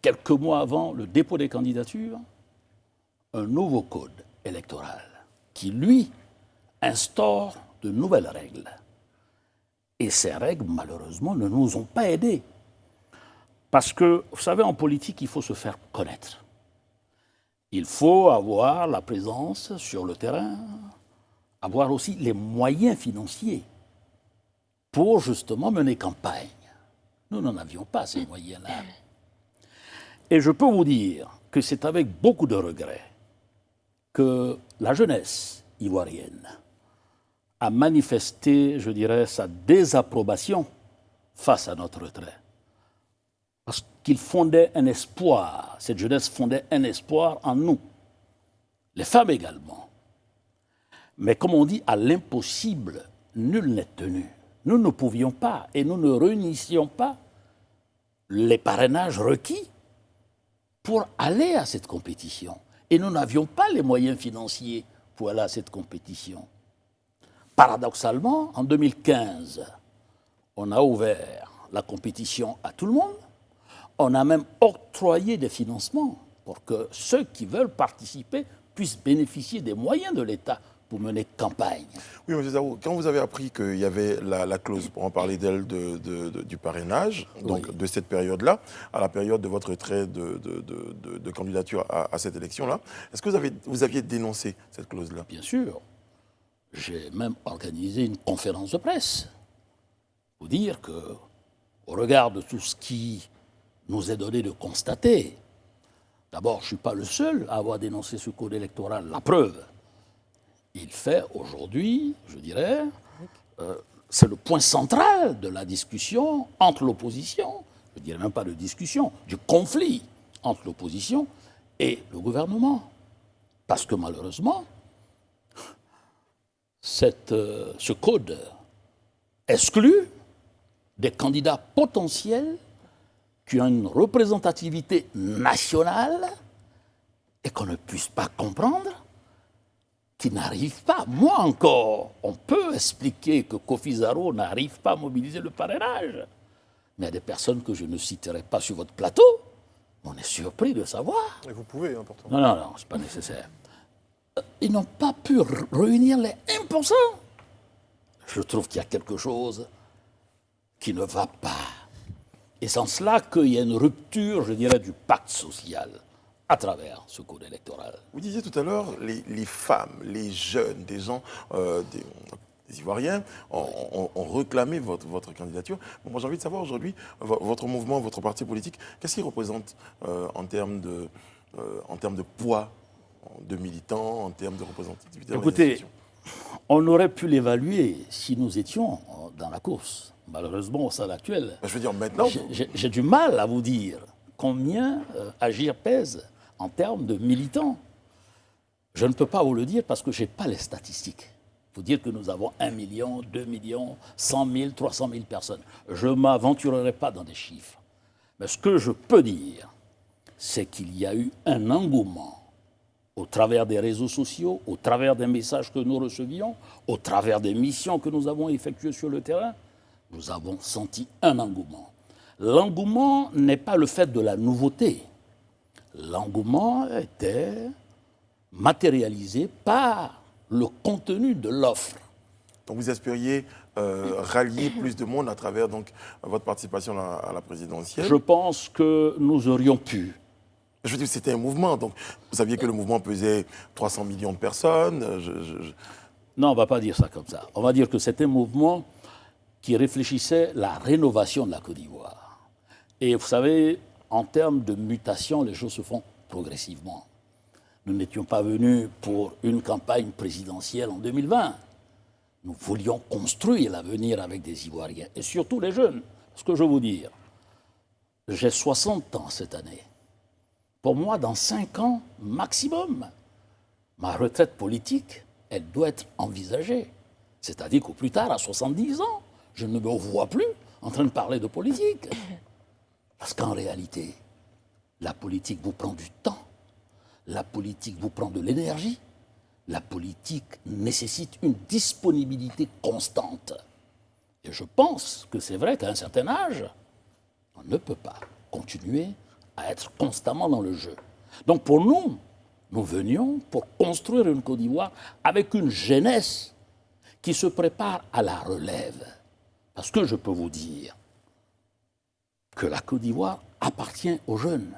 quelques mois avant le dépôt des candidatures, un nouveau code électoral qui, lui, instaure de nouvelles règles. Et ces règles, malheureusement, ne nous ont pas aidés. Parce que, vous savez, en politique, il faut se faire connaître. Il faut avoir la présence sur le terrain, avoir aussi les moyens financiers pour justement mener campagne. Nous n'en avions pas ces moyens-là. Et je peux vous dire que c'est avec beaucoup de regrets que la jeunesse ivoirienne a manifesté, je dirais, sa désapprobation face à notre retrait. Parce qu'il fondait un espoir, cette jeunesse fondait un espoir en nous, les femmes également. Mais comme on dit, à l'impossible, nul n'est tenu. Nous ne pouvions pas et nous ne réunissions pas les parrainages requis pour aller à cette compétition. Et nous n'avions pas les moyens financiers pour aller à cette compétition. Paradoxalement, en 2015, on a ouvert la compétition à tout le monde. On a même octroyé des financements pour que ceux qui veulent participer puissent bénéficier des moyens de l'État pour mener campagne. Oui, M. Zarou, quand vous avez appris qu'il y avait la clause, pour en parler d'elle, du parrainage, donc Oui. de cette période-là, à la période de votre retrait de candidature à cette élection-là, est-ce que vous aviez dénoncé cette clause-là? Bien sûr. J'ai même organisé une conférence de presse pour dire que, au regard de tout ce qui nous est donné de constater, d'abord, je ne suis pas le seul à avoir dénoncé ce code électoral. La preuve, il fait aujourd'hui, je dirais, c'est le point central de la discussion entre l'opposition, je ne dirais même pas de discussion, du conflit entre l'opposition et le gouvernement. Parce que malheureusement, ce code exclut des candidats potentiels qui ont une représentativité nationale et qu'on ne puisse pas comprendre, qui n'arrivent pas. Moi encore, on peut expliquer que Kofi Zarou n'arrive pas à mobiliser le parrainage. Mais il y a des personnes que je ne citerai pas sur votre plateau. On est surpris de savoir. Et vous pouvez, pourtant. Non, c'est pas nécessaire. Ils n'ont pas pu réunir les 1%. Je trouve qu'il y a quelque chose qui ne va pas. Et c'est en cela qu'il y a une rupture, je dirais, du pacte social à travers ce code électoral. Vous disiez tout à l'heure, les femmes, les jeunes, des gens, des Ivoiriens ont réclamé votre candidature. Bon, moi, j'ai envie de savoir aujourd'hui, votre mouvement, votre parti politique, qu'est-ce qu'il représente en termes de poids de militants, en termes de représentativité? Écoutez, on aurait pu l'évaluer si nous étions dans la course. Malheureusement, au stade actuel, je veux dire, maintenant, j'ai du mal à vous dire combien Agir pèse en termes de militants. Je ne peux pas vous le dire parce que je n'ai pas les statistiques. Vous dire que nous avons 1 million, 2 millions, 100 000, 300 000 personnes. Je ne m'aventurerai pas dans des chiffres. Mais ce que je peux dire, c'est qu'il y a eu un engouement au travers des réseaux sociaux, au travers des messages que nous recevions, au travers des missions que nous avons effectuées sur le terrain. Nous avons senti un engouement. L'engouement n'est pas le fait de la nouveauté. L'engouement était matérialisé par le contenu de l'offre. Donc vous espériez rallier plus de monde à travers donc, votre participation à la présidentielle? Je pense que nous aurions pu. Je veux dire, c'était un mouvement, donc vous saviez que le mouvement pesait 300 millions de personnes. Non, on ne va pas dire ça comme ça. On va dire que c'était un mouvement qui réfléchissait la rénovation de la Côte d'Ivoire. Et vous savez, en termes de mutation, les choses se font progressivement. Nous n'étions pas venus pour une campagne présidentielle en 2020. Nous voulions construire l'avenir avec des Ivoiriens, et surtout les jeunes. Ce que je veux vous dire, j'ai 60 ans cette année. Pour moi, dans 5 ans maximum, ma retraite politique, elle doit être envisagée. C'est-à-dire qu'au plus tard, à 70 ans, je ne me vois plus en train de parler de politique. Parce qu'en réalité, la politique vous prend du temps, la politique vous prend de l'énergie, la politique nécessite une disponibilité constante. Et je pense que c'est vrai qu'à un certain âge, on ne peut pas continuer à être constamment dans le jeu. Donc pour nous, nous venions pour construire une Côte d'Ivoire avec une jeunesse qui se prépare à la relève. Parce que je peux vous dire que la Côte d'Ivoire appartient aux jeunes.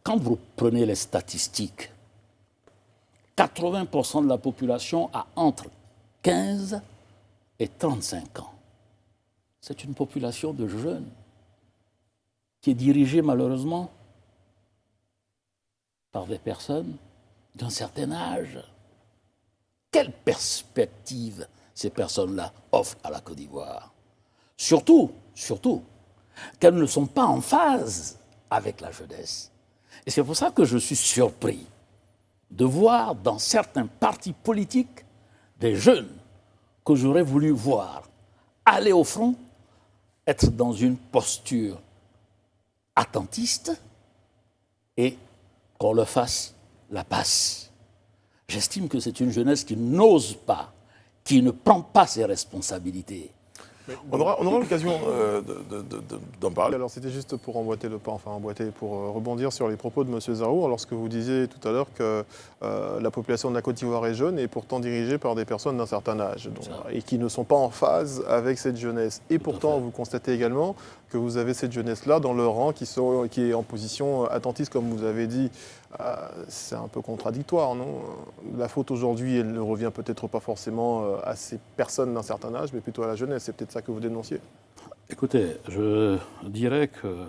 Quand vous prenez les statistiques, 80% de la population a entre 15 et 35 ans. C'est une population de jeunes qui est dirigée malheureusement par des personnes d'un certain âge. Quelle perspective ces personnes-là offrent à la Côte d'Ivoire? Surtout, qu'elles ne sont pas en phase avec la jeunesse. Et c'est pour ça que je suis surpris de voir dans certains partis politiques des jeunes que j'aurais voulu voir aller au front, être dans une posture attentiste et qu'on leur fasse la passe. J'estime que c'est une jeunesse qui n'ose pas, qui ne prend pas ses responsabilités. On aura l'occasion d'en parler. Alors c'était juste pour pour rebondir sur les propos de M. Zarour, lorsque vous disiez tout à l'heure que la population de la Côte d'Ivoire est jeune et pourtant dirigée par des personnes d'un certain âge, et qui ne sont pas en phase avec cette jeunesse. Et pourtant, vous constatez également que vous avez cette jeunesse-là dans leur rang qui est en position attentiste, comme vous avez dit. C'est un peu contradictoire, non? La faute aujourd'hui, elle ne revient peut-être pas forcément à ces personnes d'un certain âge, mais plutôt à la jeunesse. C'est peut-être ça que vous dénonciez. Écoutez, je dirais que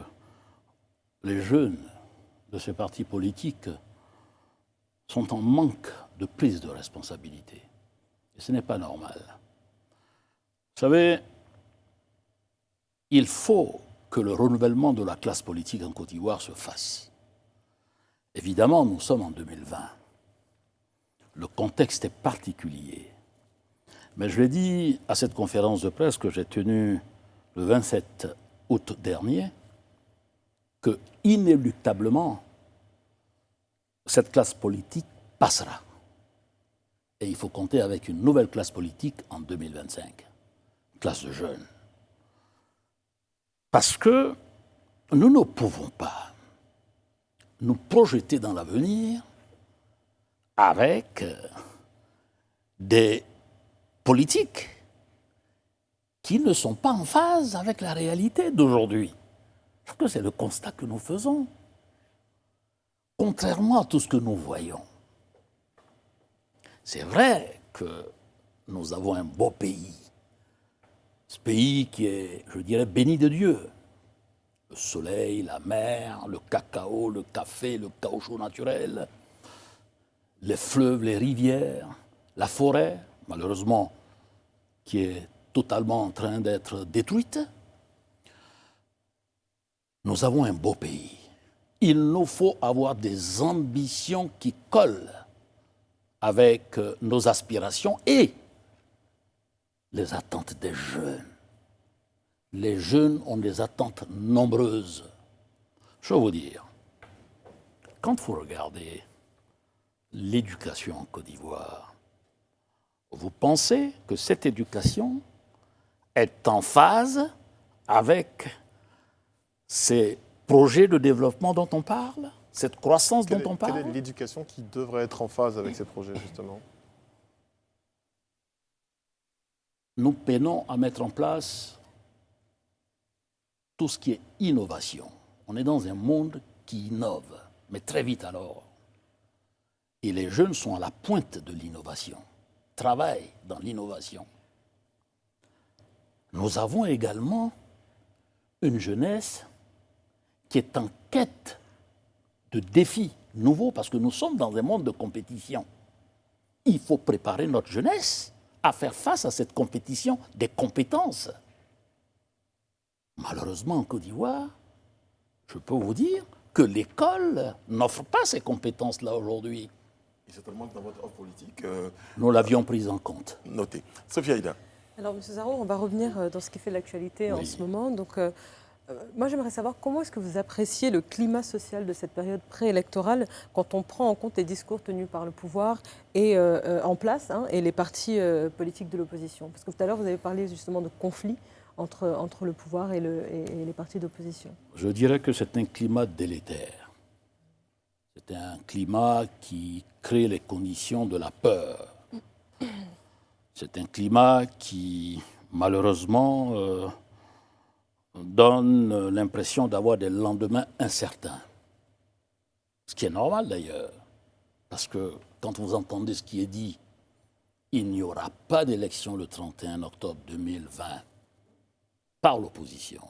les jeunes de ces partis politiques sont en manque de prise de responsabilité. Et ce n'est pas normal. Vous savez, il faut que le renouvellement de la classe politique en Côte d'Ivoire se fasse. Évidemment, nous sommes en 2020. Le contexte est particulier. Mais je l'ai dit à cette conférence de presse que j'ai tenue le 27 août dernier, que inéluctablement, cette classe politique passera. Et il faut compter avec une nouvelle classe politique en 2025, une classe de jeunes. Parce que nous ne pouvons pas nous projeter dans l'avenir avec des politiques qui ne sont pas en phase avec la réalité d'aujourd'hui. Parce que c'est le constat que nous faisons. Contrairement à tout ce que nous voyons. C'est vrai que nous avons un beau pays. Ce pays qui est, je dirais, béni de Dieu. Le soleil, la mer, le cacao, le café, le caoutchouc naturel, les fleuves, les rivières, la forêt, malheureusement, qui est totalement en train d'être détruite. Nous avons un beau pays. Il nous faut avoir des ambitions qui collent avec nos aspirations et les attentes des jeunes. Les jeunes ont des attentes nombreuses. Je vais vous dire, quand vous regardez l'éducation en Côte d'Ivoire, vous pensez que cette éducation est en phase avec ces projets de développement dont on parle, cette croissance dont on parle? Quelle est l'éducation qui devrait être en phase avec ces projets, justement? Nous peinons à mettre en place tout ce qui est innovation. On est dans un monde qui innove, mais très vite alors. Et les jeunes sont à la pointe de l'innovation, travaillent dans l'innovation. Nous avons également une jeunesse qui est en quête de défis nouveaux parce que nous sommes dans un monde de compétition. Il faut préparer notre jeunesse à faire face à cette compétition des compétences. Malheureusement, en Côte d'Ivoire, je peux vous dire que l'école n'offre pas ces compétences-là aujourd'hui. Et c'est tellement que dans votre offre politique... Nous l'avions prise en compte. Notez. Sophia Aïda. Alors, M. Zarour, on va revenir dans ce qui fait l'actualité en ce moment. Donc, moi, j'aimerais savoir comment est-ce que vous appréciez le climat social de cette période préélectorale quand on prend en compte les discours tenus par le pouvoir et en place et les partis politiques de l'opposition. Parce que tout à l'heure, vous avez parlé justement de conflits entre le pouvoir et les partis d'opposition. Je dirais que c'est un climat délétère. C'est un climat qui crée les conditions de la peur. C'est un climat qui, malheureusement, donne l'impression d'avoir des lendemains incertains. Ce qui est normal d'ailleurs, parce que quand vous entendez ce qui est dit, il n'y aura pas d'élection le 31 octobre 2020 par l'opposition.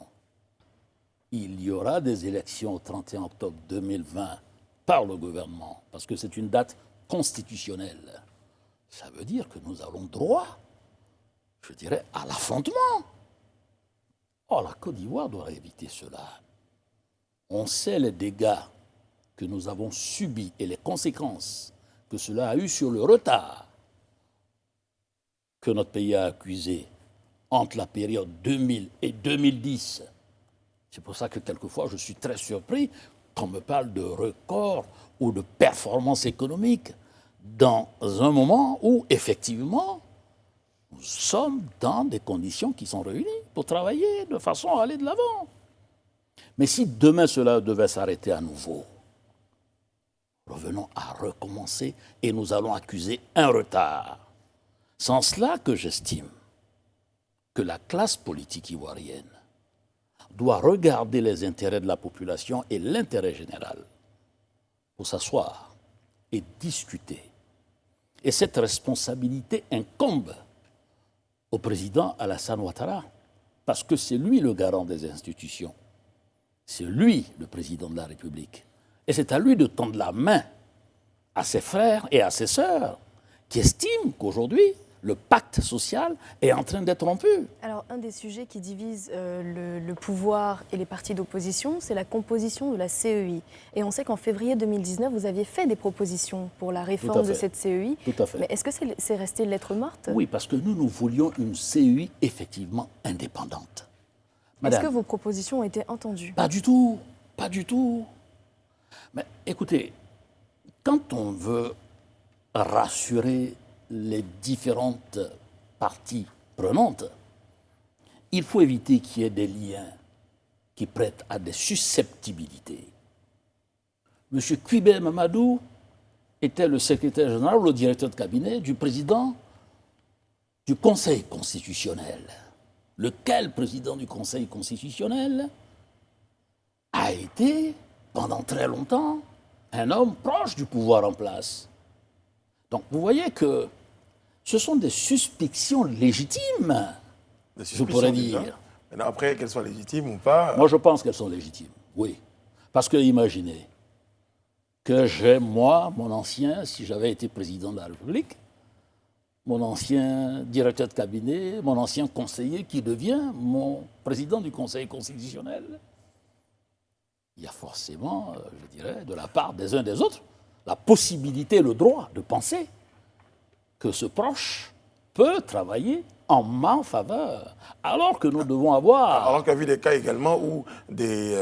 Il y aura des élections au 31 octobre 2020 par le gouvernement, parce que c'est une date constitutionnelle. Ça veut dire que nous avons droit, je dirais, à l'affrontement. Or, la Côte d'Ivoire doit éviter cela. On sait les dégâts que nous avons subis et les conséquences que cela a eu sur le retard que notre pays a accusé entre la période 2000 et 2010. C'est pour ça que quelquefois je suis très surpris qu'on me parle de record ou de performance économique dans un moment où, effectivement, nous sommes dans des conditions qui sont réunies pour travailler de façon à aller de l'avant. Mais si demain cela devait s'arrêter à nouveau, revenons à recommencer et nous allons accuser un retard. C'est en cela que j'estime que la classe politique ivoirienne doit regarder les intérêts de la population et l'intérêt général pour s'asseoir et discuter. Et cette responsabilité incombe au président Alassane Ouattara, parce que c'est lui le garant des institutions. C'est lui le président de la République. Et c'est à lui de tendre la main à ses frères et à ses sœurs qui estiment qu'aujourd'hui, le pacte social est en train d'être rompu. Alors, un des sujets qui divise le pouvoir et les partis d'opposition, c'est la composition de la CEI. Et on sait qu'en février 2019, vous aviez fait des propositions pour la réforme de cette CEI. Tout à fait. Mais est-ce que c'est resté lettre morte? Oui, parce que nous voulions une CEI effectivement indépendante. Est-ce que vos propositions ont été entendues? Pas du tout, pas du tout. Mais écoutez, quand on veut rassurer les différentes parties prenantes, il faut éviter qu'il y ait des liens qui prêtent à des susceptibilités. M. Kwibé Mamadou était le secrétaire général ou le directeur de cabinet du président du Conseil constitutionnel. Lequel président du Conseil constitutionnel a été, pendant très longtemps, un homme proche du pouvoir en place. Donc vous voyez que ce sont des suspicions légitimes, je pourrais dire. Maintenant, après, qu'elles soient légitimes ou pas... Moi, je pense qu'elles sont légitimes, oui. Parce que imaginez que j'ai, moi, mon ancien, si j'avais été président de la République, mon ancien directeur de cabinet, mon ancien conseiller qui devient mon président du Conseil constitutionnel. Il y a forcément, je dirais, de la part des uns des autres, la possibilité, le droit de penser que ce proche peut travailler en ma faveur, alors que nous devons avoir... Alors qu'il y a vu des cas également où des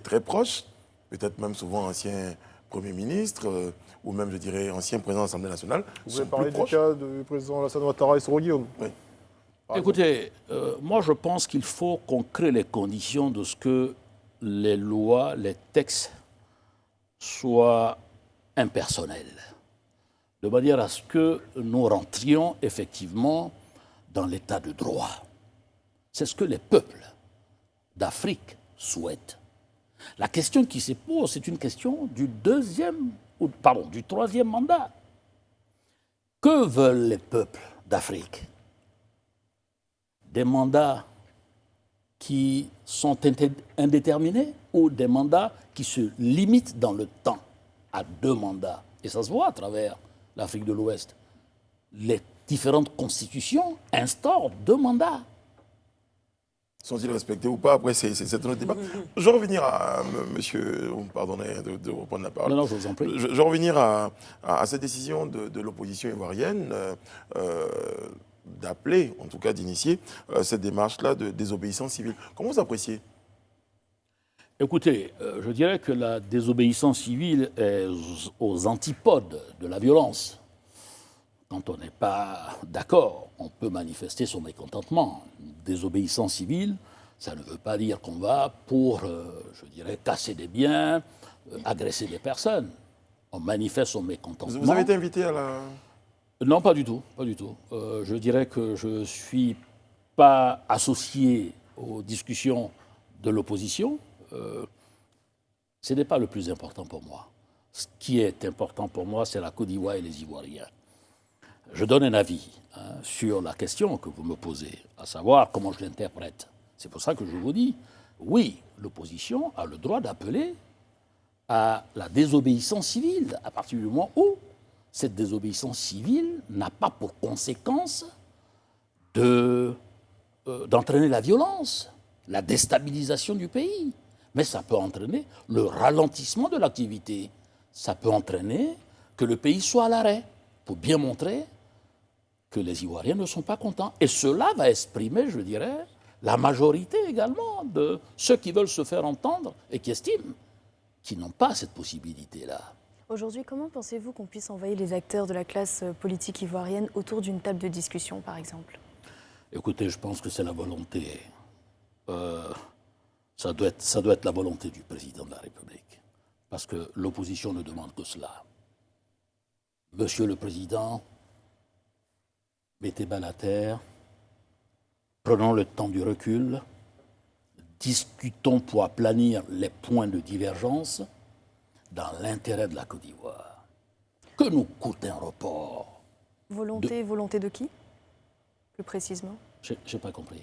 très proches, peut-être même souvent anciens premiers ministres, ou même, je dirais, anciens présidents de l'Assemblée nationale, Vous avez parlé du cas du président Alassane Ouattara et Soro Guillaume. Oui. Écoutez, moi je pense qu'il faut qu'on crée les conditions de ce que les lois, les textes soient impersonnels, de manière à ce que nous rentrions effectivement dans l'état de droit. C'est ce que les peuples d'Afrique souhaitent. La question qui se pose, c'est une question du du troisième mandat. Que veulent les peuples d'Afrique? Des mandats qui sont indéterminés ou des mandats qui se limitent dans le temps à 2 mandats? Et ça se voit à travers l'Afrique de l'Ouest. Les différentes constitutions instaurent 2 mandats. Sont-ils respectés ou pas? Après, c'est un autre débat. Je vais revenir à monsieur, vous me pardonnez de reprendre la parole. Non, je vous en prie. Je vais revenir à cette décision de l'opposition ivoirienne d'appeler, en tout cas d'initier, cette démarche-là de désobéissance civile. Comment vous appréciez? Écoutez, je dirais que la désobéissance civile est aux antipodes de la violence. Quand on n'est pas d'accord, on peut manifester son mécontentement. Une désobéissance civile, ça ne veut pas dire qu'on va pour, je dirais, casser des biens, agresser des personnes. On manifeste son mécontentement. Vous avez été invité à la... Non, pas du tout, pas du tout. Je dirais que je ne suis pas associé aux discussions de l'opposition. Ce n'est pas le plus important pour moi. Ce qui est important pour moi, c'est la Côte d'Ivoire et les Ivoiriens. Je donne un avis sur la question que vous me posez, à savoir comment je l'interprète. C'est pour ça que je vous dis, oui, l'opposition a le droit d'appeler à la désobéissance civile, à partir du moment où cette désobéissance civile n'a pas pour conséquence d'entraîner la violence, la déstabilisation du pays. Mais ça peut entraîner le ralentissement de l'activité. Ça peut entraîner que le pays soit à l'arrêt, pour bien montrer que les Ivoiriens ne sont pas contents. Et cela va exprimer, je dirais, la majorité également de ceux qui veulent se faire entendre et qui estiment qu'ils n'ont pas cette possibilité-là. Aujourd'hui, comment pensez-vous qu'on puisse envoyer les acteurs de la classe politique ivoirienne autour d'une table de discussion, par exemple? Écoutez, je pense que c'est la volonté. Ça doit être la volonté du président de la République. Parce que l'opposition ne demande que cela. Monsieur le Président, mettez balle à terre, prenons le temps du recul, discutons pour aplanir les points de divergence dans l'intérêt de la Côte d'Ivoire. Que nous coûte un report? Volonté de qui, plus précisément? J'ai pas compris.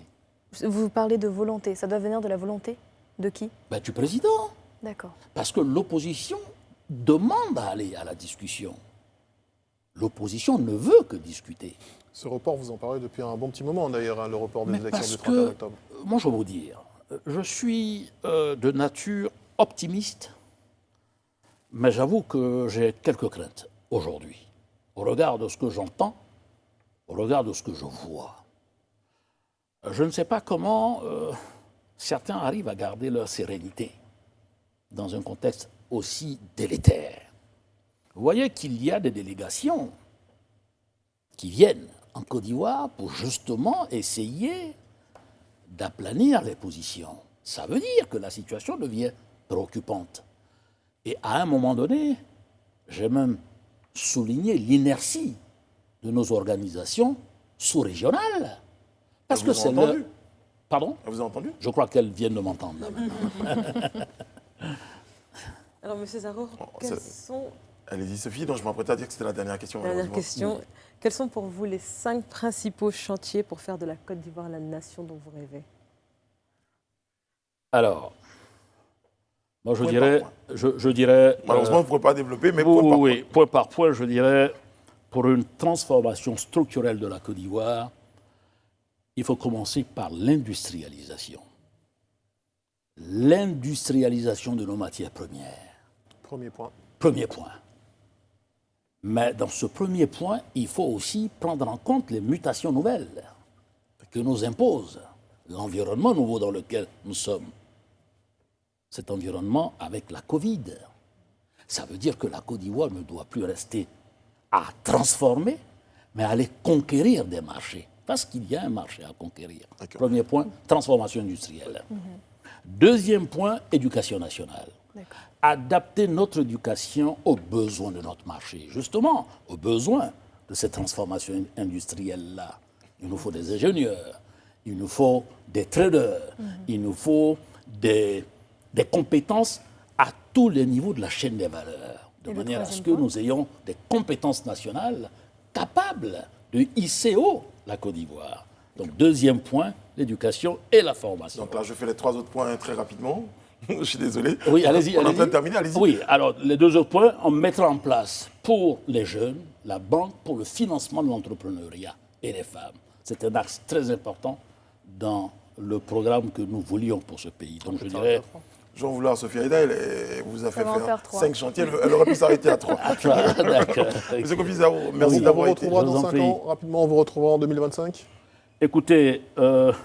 Vous parlez de volonté, ça doit venir de la volonté de qui? Du président. D'accord. Parce que l'opposition demande à aller à la discussion. L'opposition ne veut que discuter. Ce report, vous en parlez depuis un bon petit moment d'ailleurs, hein, le report des Mais élections parce du 31 que, octobre. moi je vais vous dire, je suis de nature optimiste, mais j'avoue que j'ai quelques craintes aujourd'hui, au regard de ce que j'entends, au regard de ce que je vois. Je ne sais pas comment certains arrivent à garder leur sérénité dans un contexte aussi délétère. Vous voyez qu'il y a des délégations qui viennent en Côte d'Ivoire pour justement essayer d'aplanir les positions. Ça veut dire que la situation devient préoccupante. Et à un moment donné, j'ai même souligné l'inertie de nos organisations sous-régionales. Parce que c'est le... Pardon? Elle vous a entendu? Je crois qu'elles viennent de m'entendre là maintenant. Alors, M. Zarour, quels sont... Allez-y, Sophie. Donc, je m'apprête à dire que c'était la dernière question. Dernière malheureusement. question. Quels sont pour vous les 5 principaux chantiers pour faire de la Côte d'Ivoire la nation dont vous rêvez? Alors, moi je Point dirais... par Je dirais Malheureusement, vous ne pourrez pas développer, mais oui, point par point, je dirais, pour une transformation structurelle de la Côte d'Ivoire, il faut commencer par l'industrialisation. L'industrialisation de nos matières premières. Premier point. Premier point. Mais dans ce premier point, il faut aussi prendre en compte les mutations nouvelles que nous impose l'environnement nouveau dans lequel nous sommes. Cet environnement avec la Covid. Ça veut dire que la Côte d'Ivoire ne doit plus rester à transformer, mais à aller conquérir des marchés. Parce qu'il y a un marché à conquérir. Premier point, transformation industrielle. Deuxième point, éducation nationale. Adapter notre éducation aux besoins de notre marché. Justement, aux besoins de cette transformation industrielle-là. Il nous faut des ingénieurs, il nous faut des traders, il nous faut des compétences à tous les niveaux de la chaîne des valeurs. De manière à ce que nous ayons des compétences nationales capables de hisser haut la Côte d'Ivoire. Donc, deuxième point, l'éducation et la formation. Donc là, je fais les 3 autres points très rapidement. Je suis désolé. Oui, allez-y. On est en train de terminer, allez-y. Oui, alors, les 2 autres points, on mettra en place pour les jeunes, la banque pour le financement de l'entrepreneuriat et les femmes. C'est un axe très important dans le programme que nous voulions pour ce pays. Donc, je dirais... Jean Voulard, Sophie Aïda, elle vous a fait faire 3. 5 chantiers. Elle aurait pu s'arrêter à 3. D'accord. Monsieur Kofi Zarour, merci d'avoir été. On vous retrouvera Je vous dans en 5 prie. ans. Rapidement, on vous retrouvera en 2025. Écoutez, j'aime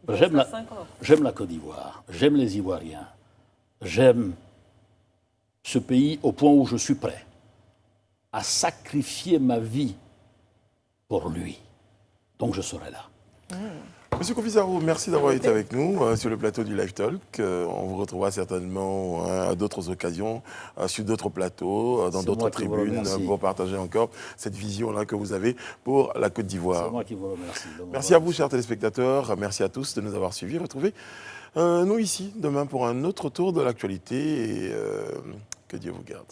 reste à 5 ans. la Côte d'Ivoire, j'aime les Ivoiriens, j'aime ce pays au point où je suis prêt à sacrifier ma vie pour lui. Donc je serai là. Monsieur Kofi Zarour, merci d'avoir été avec nous sur le plateau du Live Talk. On vous retrouvera certainement à d'autres occasions, sur d'autres plateaux, dans C'est d'autres moi qui vous tribunes, remercie. pour partager encore cette vision-là que vous avez pour la Côte C'est d'Ivoire. moi qui vous remercie. de m'avoir Merci à vous, chers téléspectateurs. Merci à tous de nous avoir suivis. Retrouvez nous ici demain pour un autre tour de l'actualité. Et que Dieu vous garde.